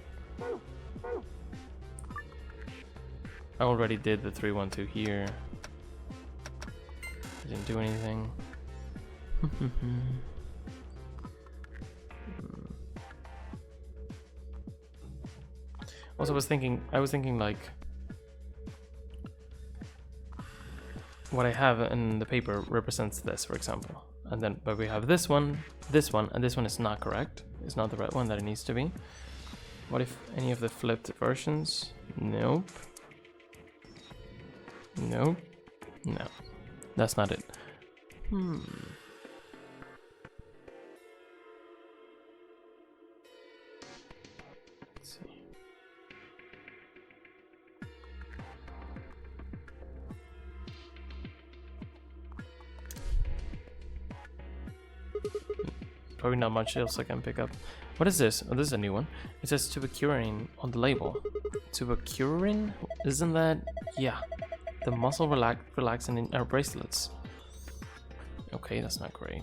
I already did the 312 here. I didn't do anything. Also, I was thinking like what I have in the paper represents this, for example, and then but we have this one, and this one is not correct. It's not the right one that it needs to be. What if any of the flipped versions? Nope. Nope. No, that's not it. Let's see. Probably not much else I can pick up. What is this? Oh, this is a new one. It says tubercurin on the label. Tubercurin? Isn't that? Yeah. The muscle relaxing in our bracelets. Okay, that's not great.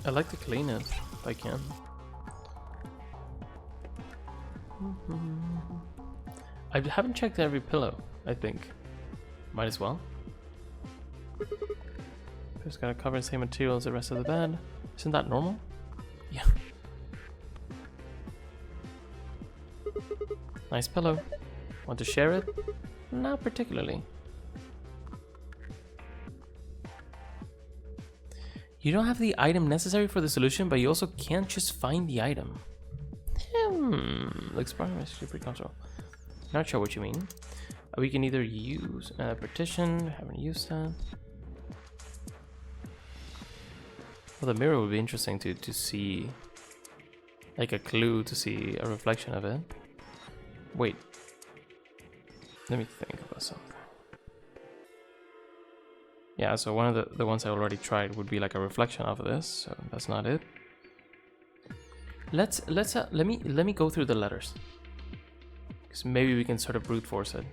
I like to clean it if I can. I haven't checked every pillow, I think. Might as well. Just gotta cover the same material as the rest of the bed. Isn't that normal? Yeah. Nice pillow. Want to share it? Not particularly. You don't have the item necessary for the solution, but you also can't just find the item. Looks pretty control. Not sure what you mean. We can either use partition. Haven't used that. Well, the mirror would be interesting to see, like a clue to see a reflection of it. Wait. Let me think about something. Yeah, so one of the ones I already tried would be like a reflection of this, so that's not it. Let me go through the letters, because maybe we can sort of brute force it.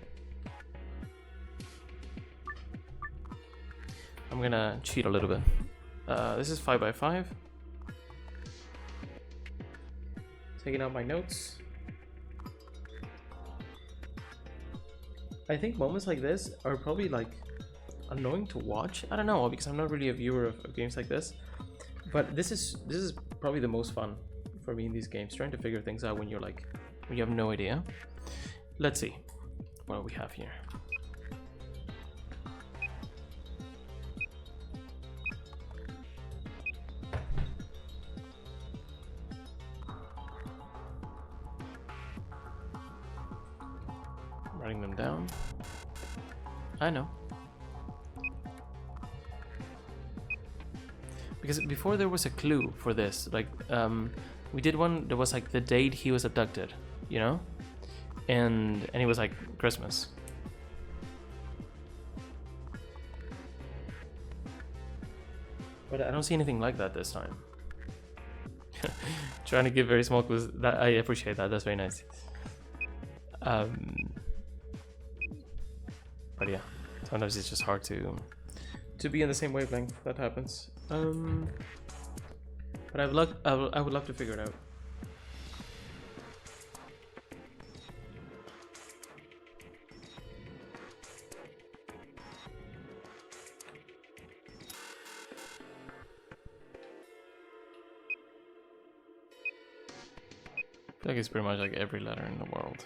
I'm gonna cheat a little bit. This is 5x5. Taking out my notes. I think moments like this are probably like annoying to watch. I don't know, because I'm not really a viewer of games like this, but this is probably the most fun for me in these games, trying to figure things out when you have no idea. Let's see what do we have here. Writing them down. I know. Because before there was a clue for this. Like, we did one, there was like the date he was abducted, you know? And it was like Christmas. But I don't see anything like that this time. Trying to give very small clues. That I appreciate that. That's very nice. But yeah, sometimes it's just hard to be in the same wavelength. That happens. But I would love to figure it out. I feel like it's pretty much like every letter in the world.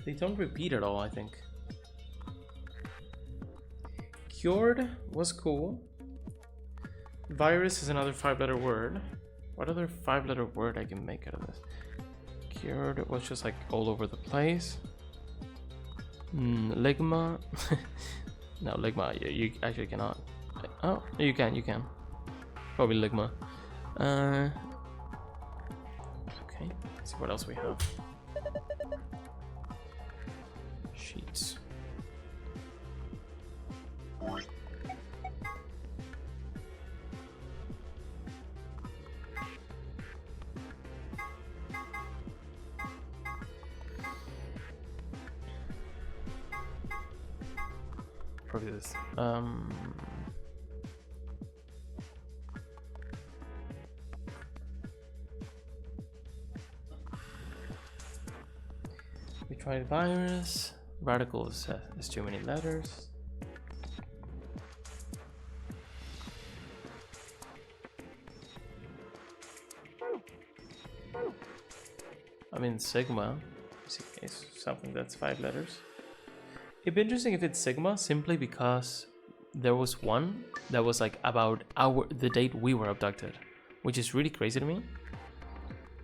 They don't repeat at all, I think. Cured was cool. Virus is another 5-letter word. What other 5-letter word I can make out of this? Cured was just like all over the place. Ligma. No, Ligma, you actually cannot. Oh, you can. Probably Ligma. Okay, let's see what else we have. Sheets. Probably this. We tried virus. Radical is too many letters. I mean, Sigma is something that's 5 letters. It'd be interesting if it's Sigma simply because there was one that was like about the date we were abducted, which is really crazy to me.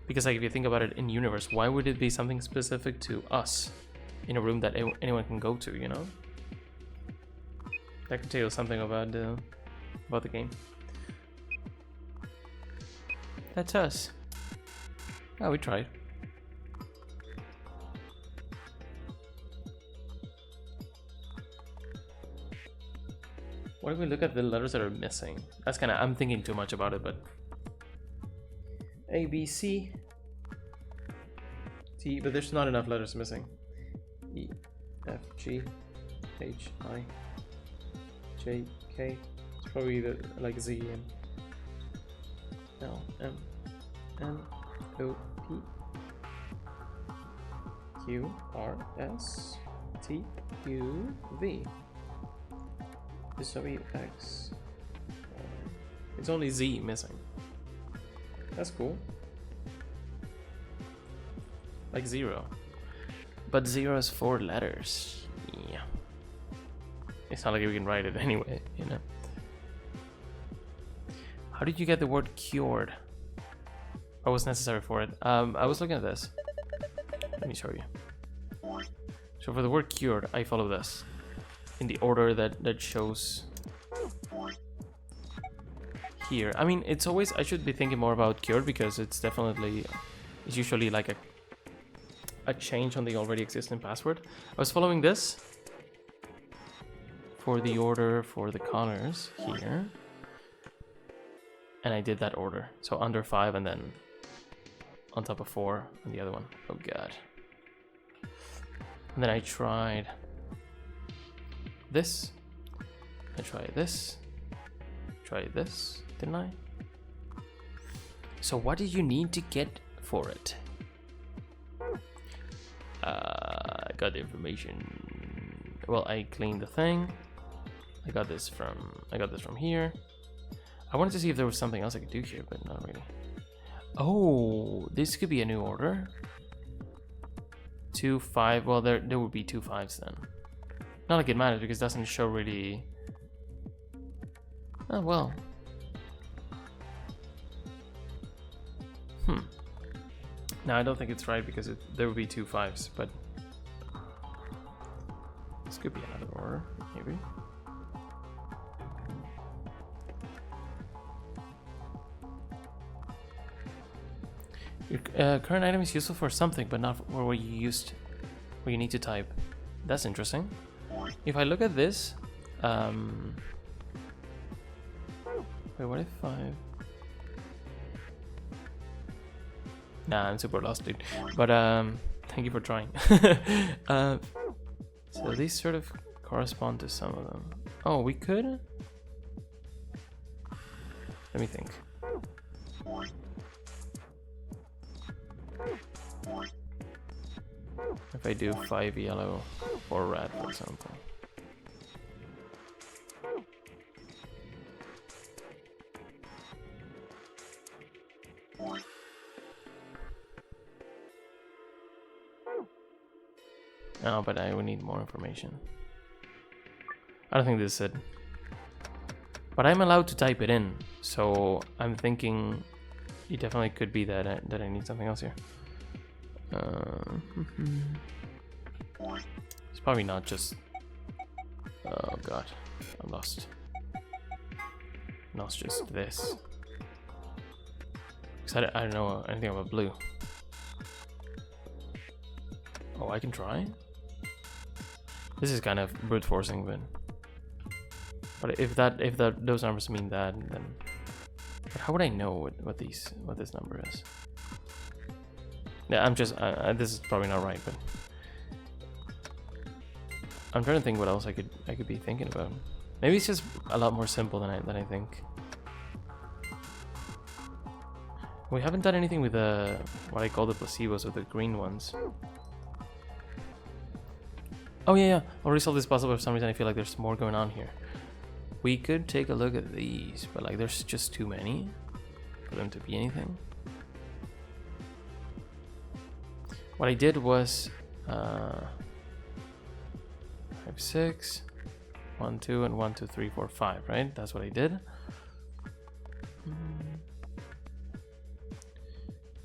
Because like if you think about it in universe, why would it be something specific to us in a room that anyone can go to, you know? That could tell you something about the game. That's us. Oh, we tried. What if we look at the letters that are missing? That's kind of, I'm thinking too much about it, but A, B, C, T, but there's not enough letters missing. E, F, G, H, I, J, K. It's probably the, like Z and L, M, N, O, P, Q, R, S, T, U, V. W, X. It's only Z missing. That's cool. Like 0. But 0 is 4 letters. Yeah. It's not like we can write it anyway, you know. How did you get the word cured? What was necessary for it? I was looking at this. Let me show you. So for the word cured, I follow this in the order that shows here. I mean, it's always, I should be thinking more about cured because it's usually like a change on the already existing password. I was following this for the order for the colors here, and I did that order. So under 5 and then on top of 4 on the other one. Oh god. And then I tried this. I tried this. Try this, didn't I? So what did you need to get for it? I got the information. Well, I cleaned the thing. I got this from here. I wanted to see if there was something else I could do here, but not really. Oh, this could be a new order. 2 5. Well, there would be 2 5s then. Not like it matters because it doesn't show really. Oh well. No, I don't think it's right because there would be 2 5s, but this could be another order, maybe. Your current item is useful for something, but not for where you need to type. That's interesting. If I look at this, wait, what if I? Nah, I'm super lost, dude. But thank you for trying. So these sort of correspond to some of them. Oh, we could. Let me think. If I do 5 yellow, 4 red, for example. No, but I would need more information. I don't think this is it. But I'm allowed to type it in, so I'm thinking it definitely could be that I need something else here. It's probably not just. Oh god, I'm lost. No, it's just this. Because I don't know anything about blue. Oh, I can try. This is kind of brute forcing, but if those numbers mean that, then. But how would I know what this number is? Yeah, I'm just. This is probably not right, but I'm trying to think what else I could be thinking about. Maybe it's just a lot more simple than I think. We haven't done anything with what I call the placebos, or the green ones. Oh yeah. Already solved this puzzle, but for some reason I feel like there's more going on here. We could take a look at these, but like there's just too many for them to be anything. What I did was 5 6 1 2 and 1 2 3 4 5, right? That's what I did.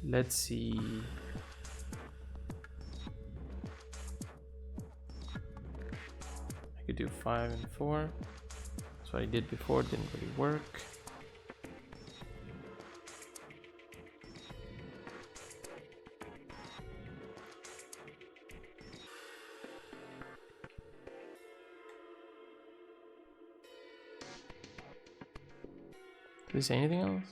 Let's see. I could do 5 and 4. That's what I did before, didn't really work. Did they say anything else?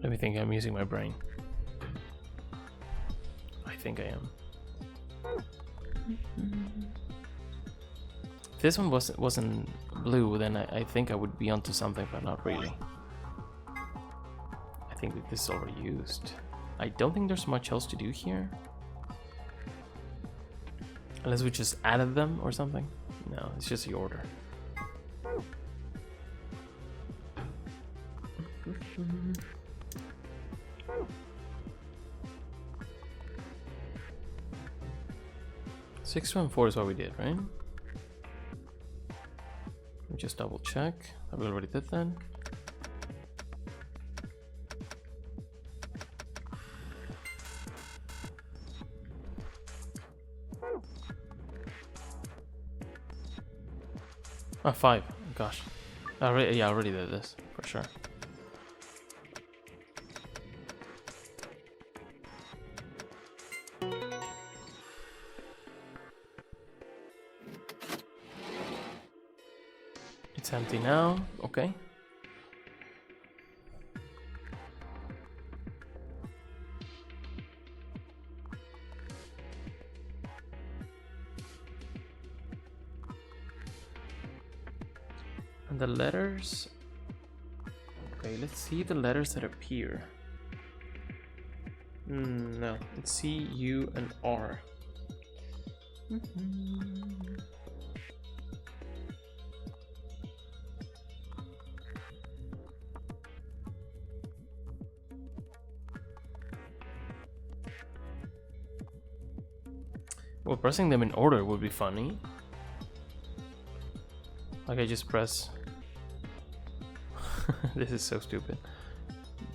Let me think. I'm using my brain. I think I am. If this one wasn't blue, then I think I would be onto something, but not really. I think that this is already used. I don't think there's much else to do here. Unless we just added them or something. No, it's just the order. Six, 2, and 4 is what we did, right? Let me just double check. We already did that. Ah, 5. Gosh. Yeah, I already did this, for sure. It's empty now. Okay. And the letters... Okay, let's see the letters that appear. No, it's C, U, and R. Well, pressing them in order would be funny. Like I just press... This is so stupid.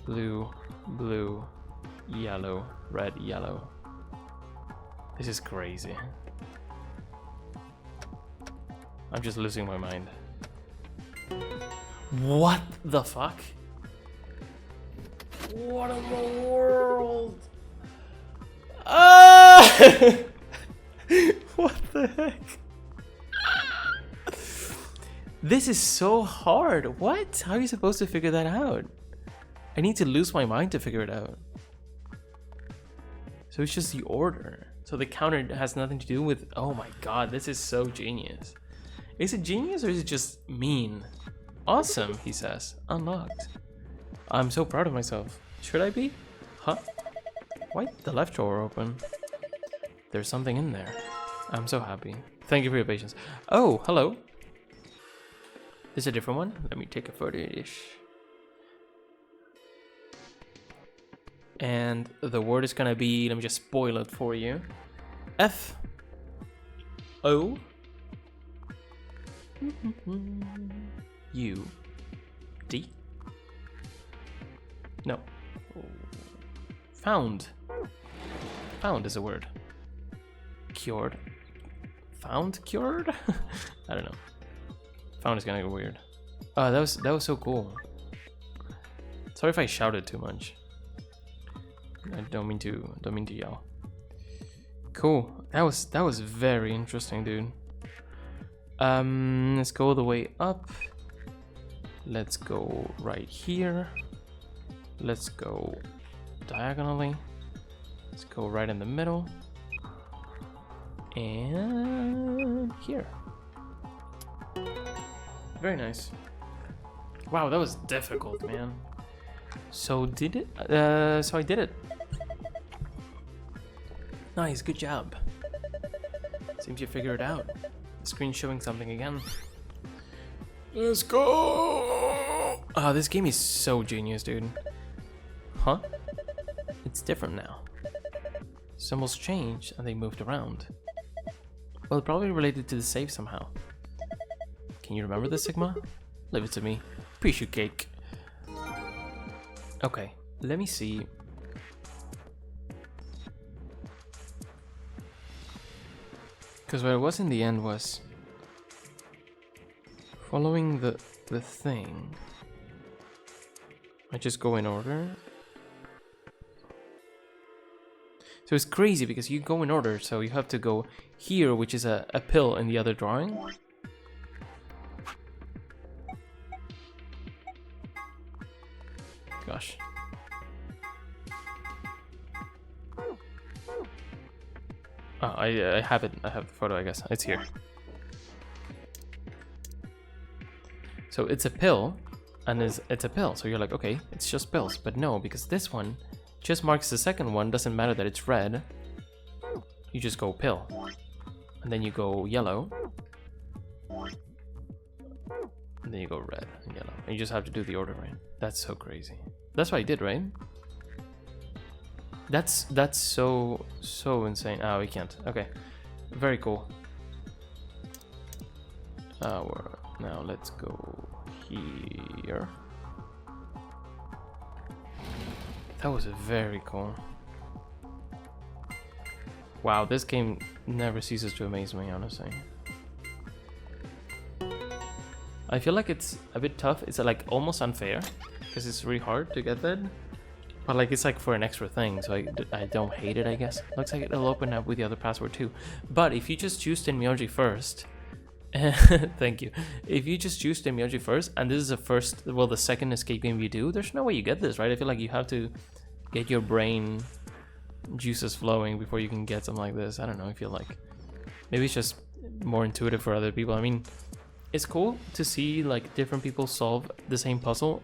Blue, blue, yellow, red, yellow. This is crazy. I'm just losing my mind. What the fuck? What in the world? Ah! What the heck? This is so hard. What? How are you supposed to figure that out? I need to lose my mind to figure it out. So it's just the order. So the counter has nothing to do with... Oh my god, this is so genius. Is it genius or is it just mean? Awesome, he says. Unlocked. I'm so proud of myself. Should I be? Huh? Why the left drawer open? There's something in there. I'm so happy. Thank you for your patience. Oh, hello. This is a different one. Let me take a photo-ish. And the word is gonna be, let me just spoil it for you. F O U D. No. Found. Found is a word. Cured. Found cured? I don't know. Found is gonna go weird. Oh, that was so cool. Sorry if I shouted too much. I don't mean to yell. Cool. That was very interesting, dude. Let's go all the way up. Let's go right here. Let's go diagonally. Let's go right in the middle. And here. Very nice. Wow, that was difficult, man. So did it? So I did it. Nice, good job. Seems you figured it out. The screen's showing something again. Let's go! Oh, this game is so genius, dude. Huh? It's different now. Symbols changed and they moved around. Well, probably related to the save somehow. Can you remember this, Sigma? Leave it to me. Piece of cake. Okay, let me see. Because what it was in the end was following the thing. I just go in order. So it's crazy because you go in order, so you have to go here, which is a pill in the other drawing. Gosh. Oh, I have it. I have the photo, I guess. It's here. So it's a pill, and it's a pill. So you're like, okay, it's just pills. But no, because this one just marks the second one. Doesn't matter that it's red. You just go pill. And then you go yellow. And then you go red and yellow. And you just have to do the order, right? That's so crazy. That's what I did, right? That's so insane. Oh, we can't. Okay. Very cool. Now let's go here. That was very cool. Wow, this game never ceases to amaze me, honestly. I feel like it's a bit tough. It's like almost unfair because it's really hard to get that. But like it's like for an extra thing, so I don't hate it, I guess. Looks like it'll open up with the other password too. But if you just choose Tenmyoji first, thank you. If you just choose Tenmyoji first, and this is the second escape game you do, there's no way you get this, right? I feel like you have to get your brain juices flowing before you can get something like this. I don't know, I feel like maybe it's just more intuitive for other people. I mean, it's cool to see like different people solve the same puzzle.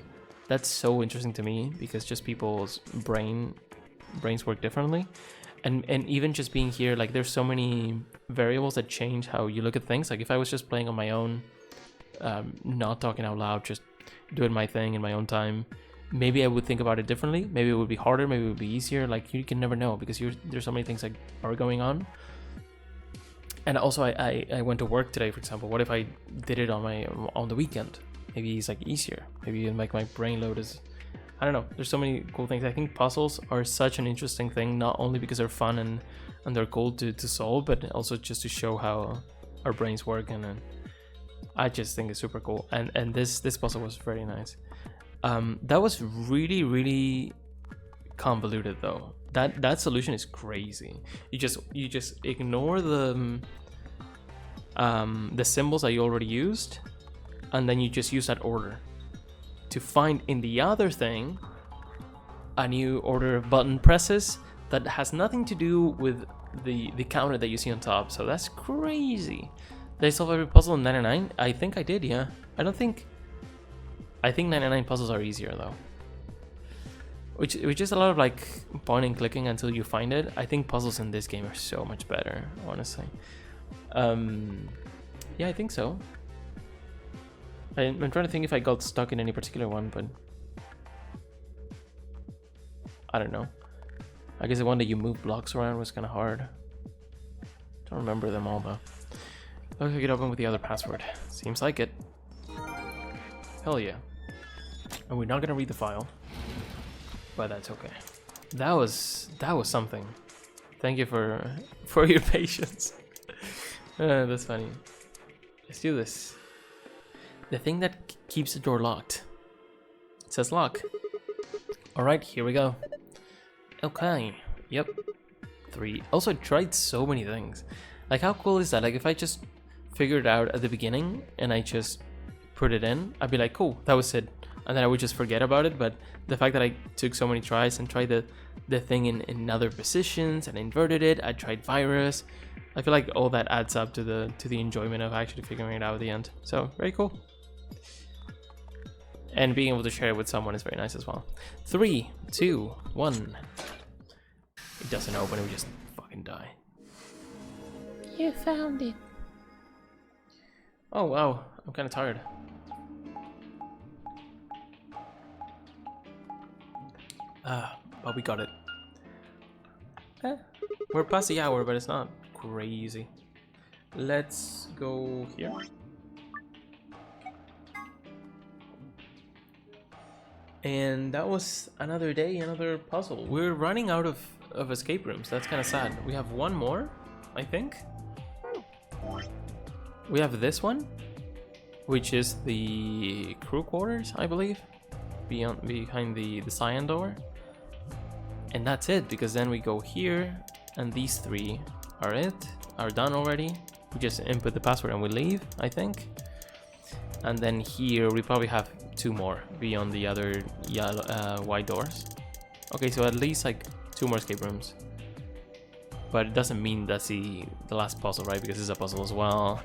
That's so interesting to me because just people's brains work differently. And even just being here, like there's so many variables that change how you look at things. Like if I was just playing on my own, not talking out loud, just doing my thing in my own time, maybe I would think about it differently. Maybe it would be harder, maybe it would be easier. Like you can never know because there's so many things that are going on. And also I went to work today, for example. What if I did it on the weekend? Maybe it's like easier. Maybe like my brain load is, I don't know. There's so many cool things. I think puzzles are such an interesting thing, not only because they're fun and they're cool to solve, but also just to show how our brains work. And I just think it's super cool. And this puzzle was very nice. That was really, really convoluted though. That solution is crazy. You just ignore the symbols that you already used, and then you just use that order to find in the other thing a new order of button presses that has nothing to do with the counter that you see on top. So that's crazy. Did I solve every puzzle in 99? I think I did, yeah. I think 99 puzzles are easier though. Which is a lot of like point and clicking until you find it. I think puzzles in this game are so much better, honestly. Yeah, I think so. I'm trying to think if I got stuck in any particular one, but I don't know. I guess the one that you move blocks around was kind of hard. Don't remember them all though. Okay, get open with the other password. Seems like it. Hell yeah. And we're not gonna read the file, but that's okay. That was something. Thank you for your patience. That's funny. Let's do this. The thing that keeps the door locked. It says lock. Alright, here we go. Okay. Yep. 3. Also, I tried so many things. Like, how cool is that? Like, if I just figured it out at the beginning and I just put it in, I'd be like, cool, that was it. And then I would just forget about it. But the fact that I took so many tries and tried the thing in other positions and inverted it, I tried virus. I feel like all that adds up to the enjoyment of actually figuring it out at the end. So, very cool. And being able to share it with someone is very nice as well. 3, 2, 1. It doesn't open, we just fucking die. You found it. Oh wow, I'm kind of tired. But we got it. We're past the hour, but it's not crazy. Let's go here. And that was another day, another puzzle. We're running out of escape rooms. That's kind of sad. We have one more, I think. We have this one, which is the crew quarters, I believe, behind the cyan door. And that's it, because then we go here, and these 3 are done already. We just input the password and we leave, I think. And then here we probably have 2 more beyond the other yellow, white doors. Okay, so at least like 2 more escape rooms. But it doesn't mean that's the last puzzle, right? Because this is a puzzle as well.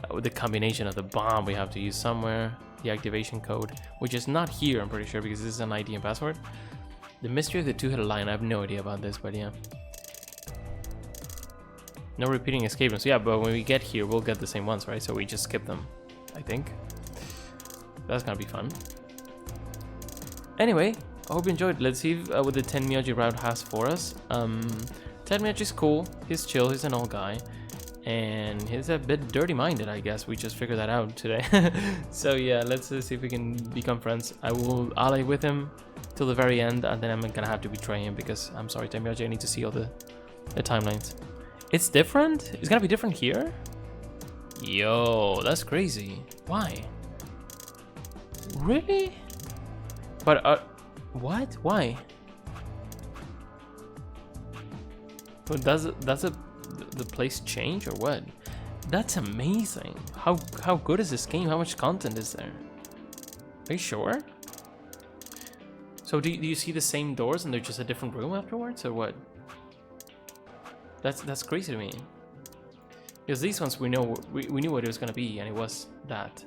With the combination of the bomb we have to use somewhere. The activation code, which is not here, I'm pretty sure, because this is an ID and password. The mystery of the 2-headed lion, I have no idea about this, but yeah. No repeating escape rooms. Yeah, but when we get here, we'll get the same ones, right? So we just skip them, I think. That's gonna be fun. Anyway, I hope you enjoyed. Let's see what the 10 Miyagi route has for us. 10 Miyagi's cool. He's chill. He's an old guy. And he's a bit dirty-minded, I guess. We just figured that out today. So yeah, let's see if we can become friends. I will ally with him till the very end, and then I'm gonna have to betray him because I'm sorry, 10 Miyagi, I need to see all the timelines. It's different? It's gonna be different here? Yo, that's crazy. Why? Really? But what? Why? But does the place change or what? That's amazing. How good is this game? How much content is there? Are you sure? So do you see the same doors and they're just a different room afterwards, or what? That's crazy to me. Because these ones we know we knew what it was gonna be, and it was that,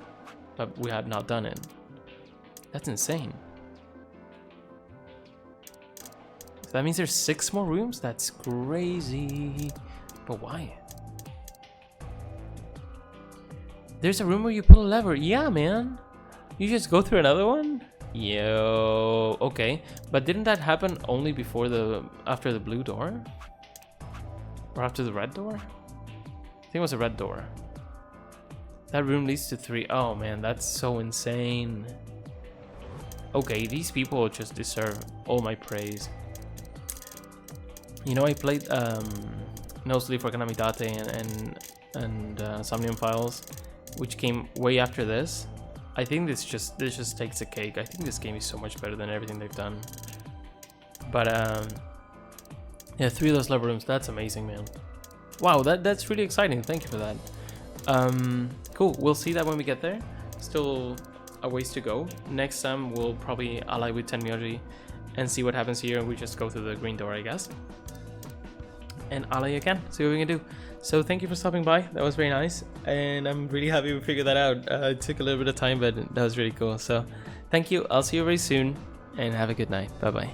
but we had not done it. That's insane. So that means there's 6 more rooms? That's crazy. But why? There's a room where you pull a lever. Yeah, man. You just go through another one? Yo, okay. But didn't that happen only before after the blue door? Or after the red door? I think it was a red door. That room leads to 3. Oh man, that's so insane. Okay, these people just deserve all my praise. You know, I played No Sleep for Kanamidate and Somnium Files, which came way after this. I think this just takes the cake. I think this game is so much better than everything they've done. But yeah, 3 of those level rooms. That's amazing, man. Wow, that's really exciting. Thank you for that. Cool. We'll see that when we get there. Still a ways to go. Next time we'll probably ally with Tenmyoji and see what happens here. We just go through the green door, I guess, and ally again. See what we can do. So thank you for stopping by. That was very nice, and I'm really happy we figured that out. It took a little bit of time, but that was really cool. So thank you. I'll see you very soon, and have a good night. Bye bye.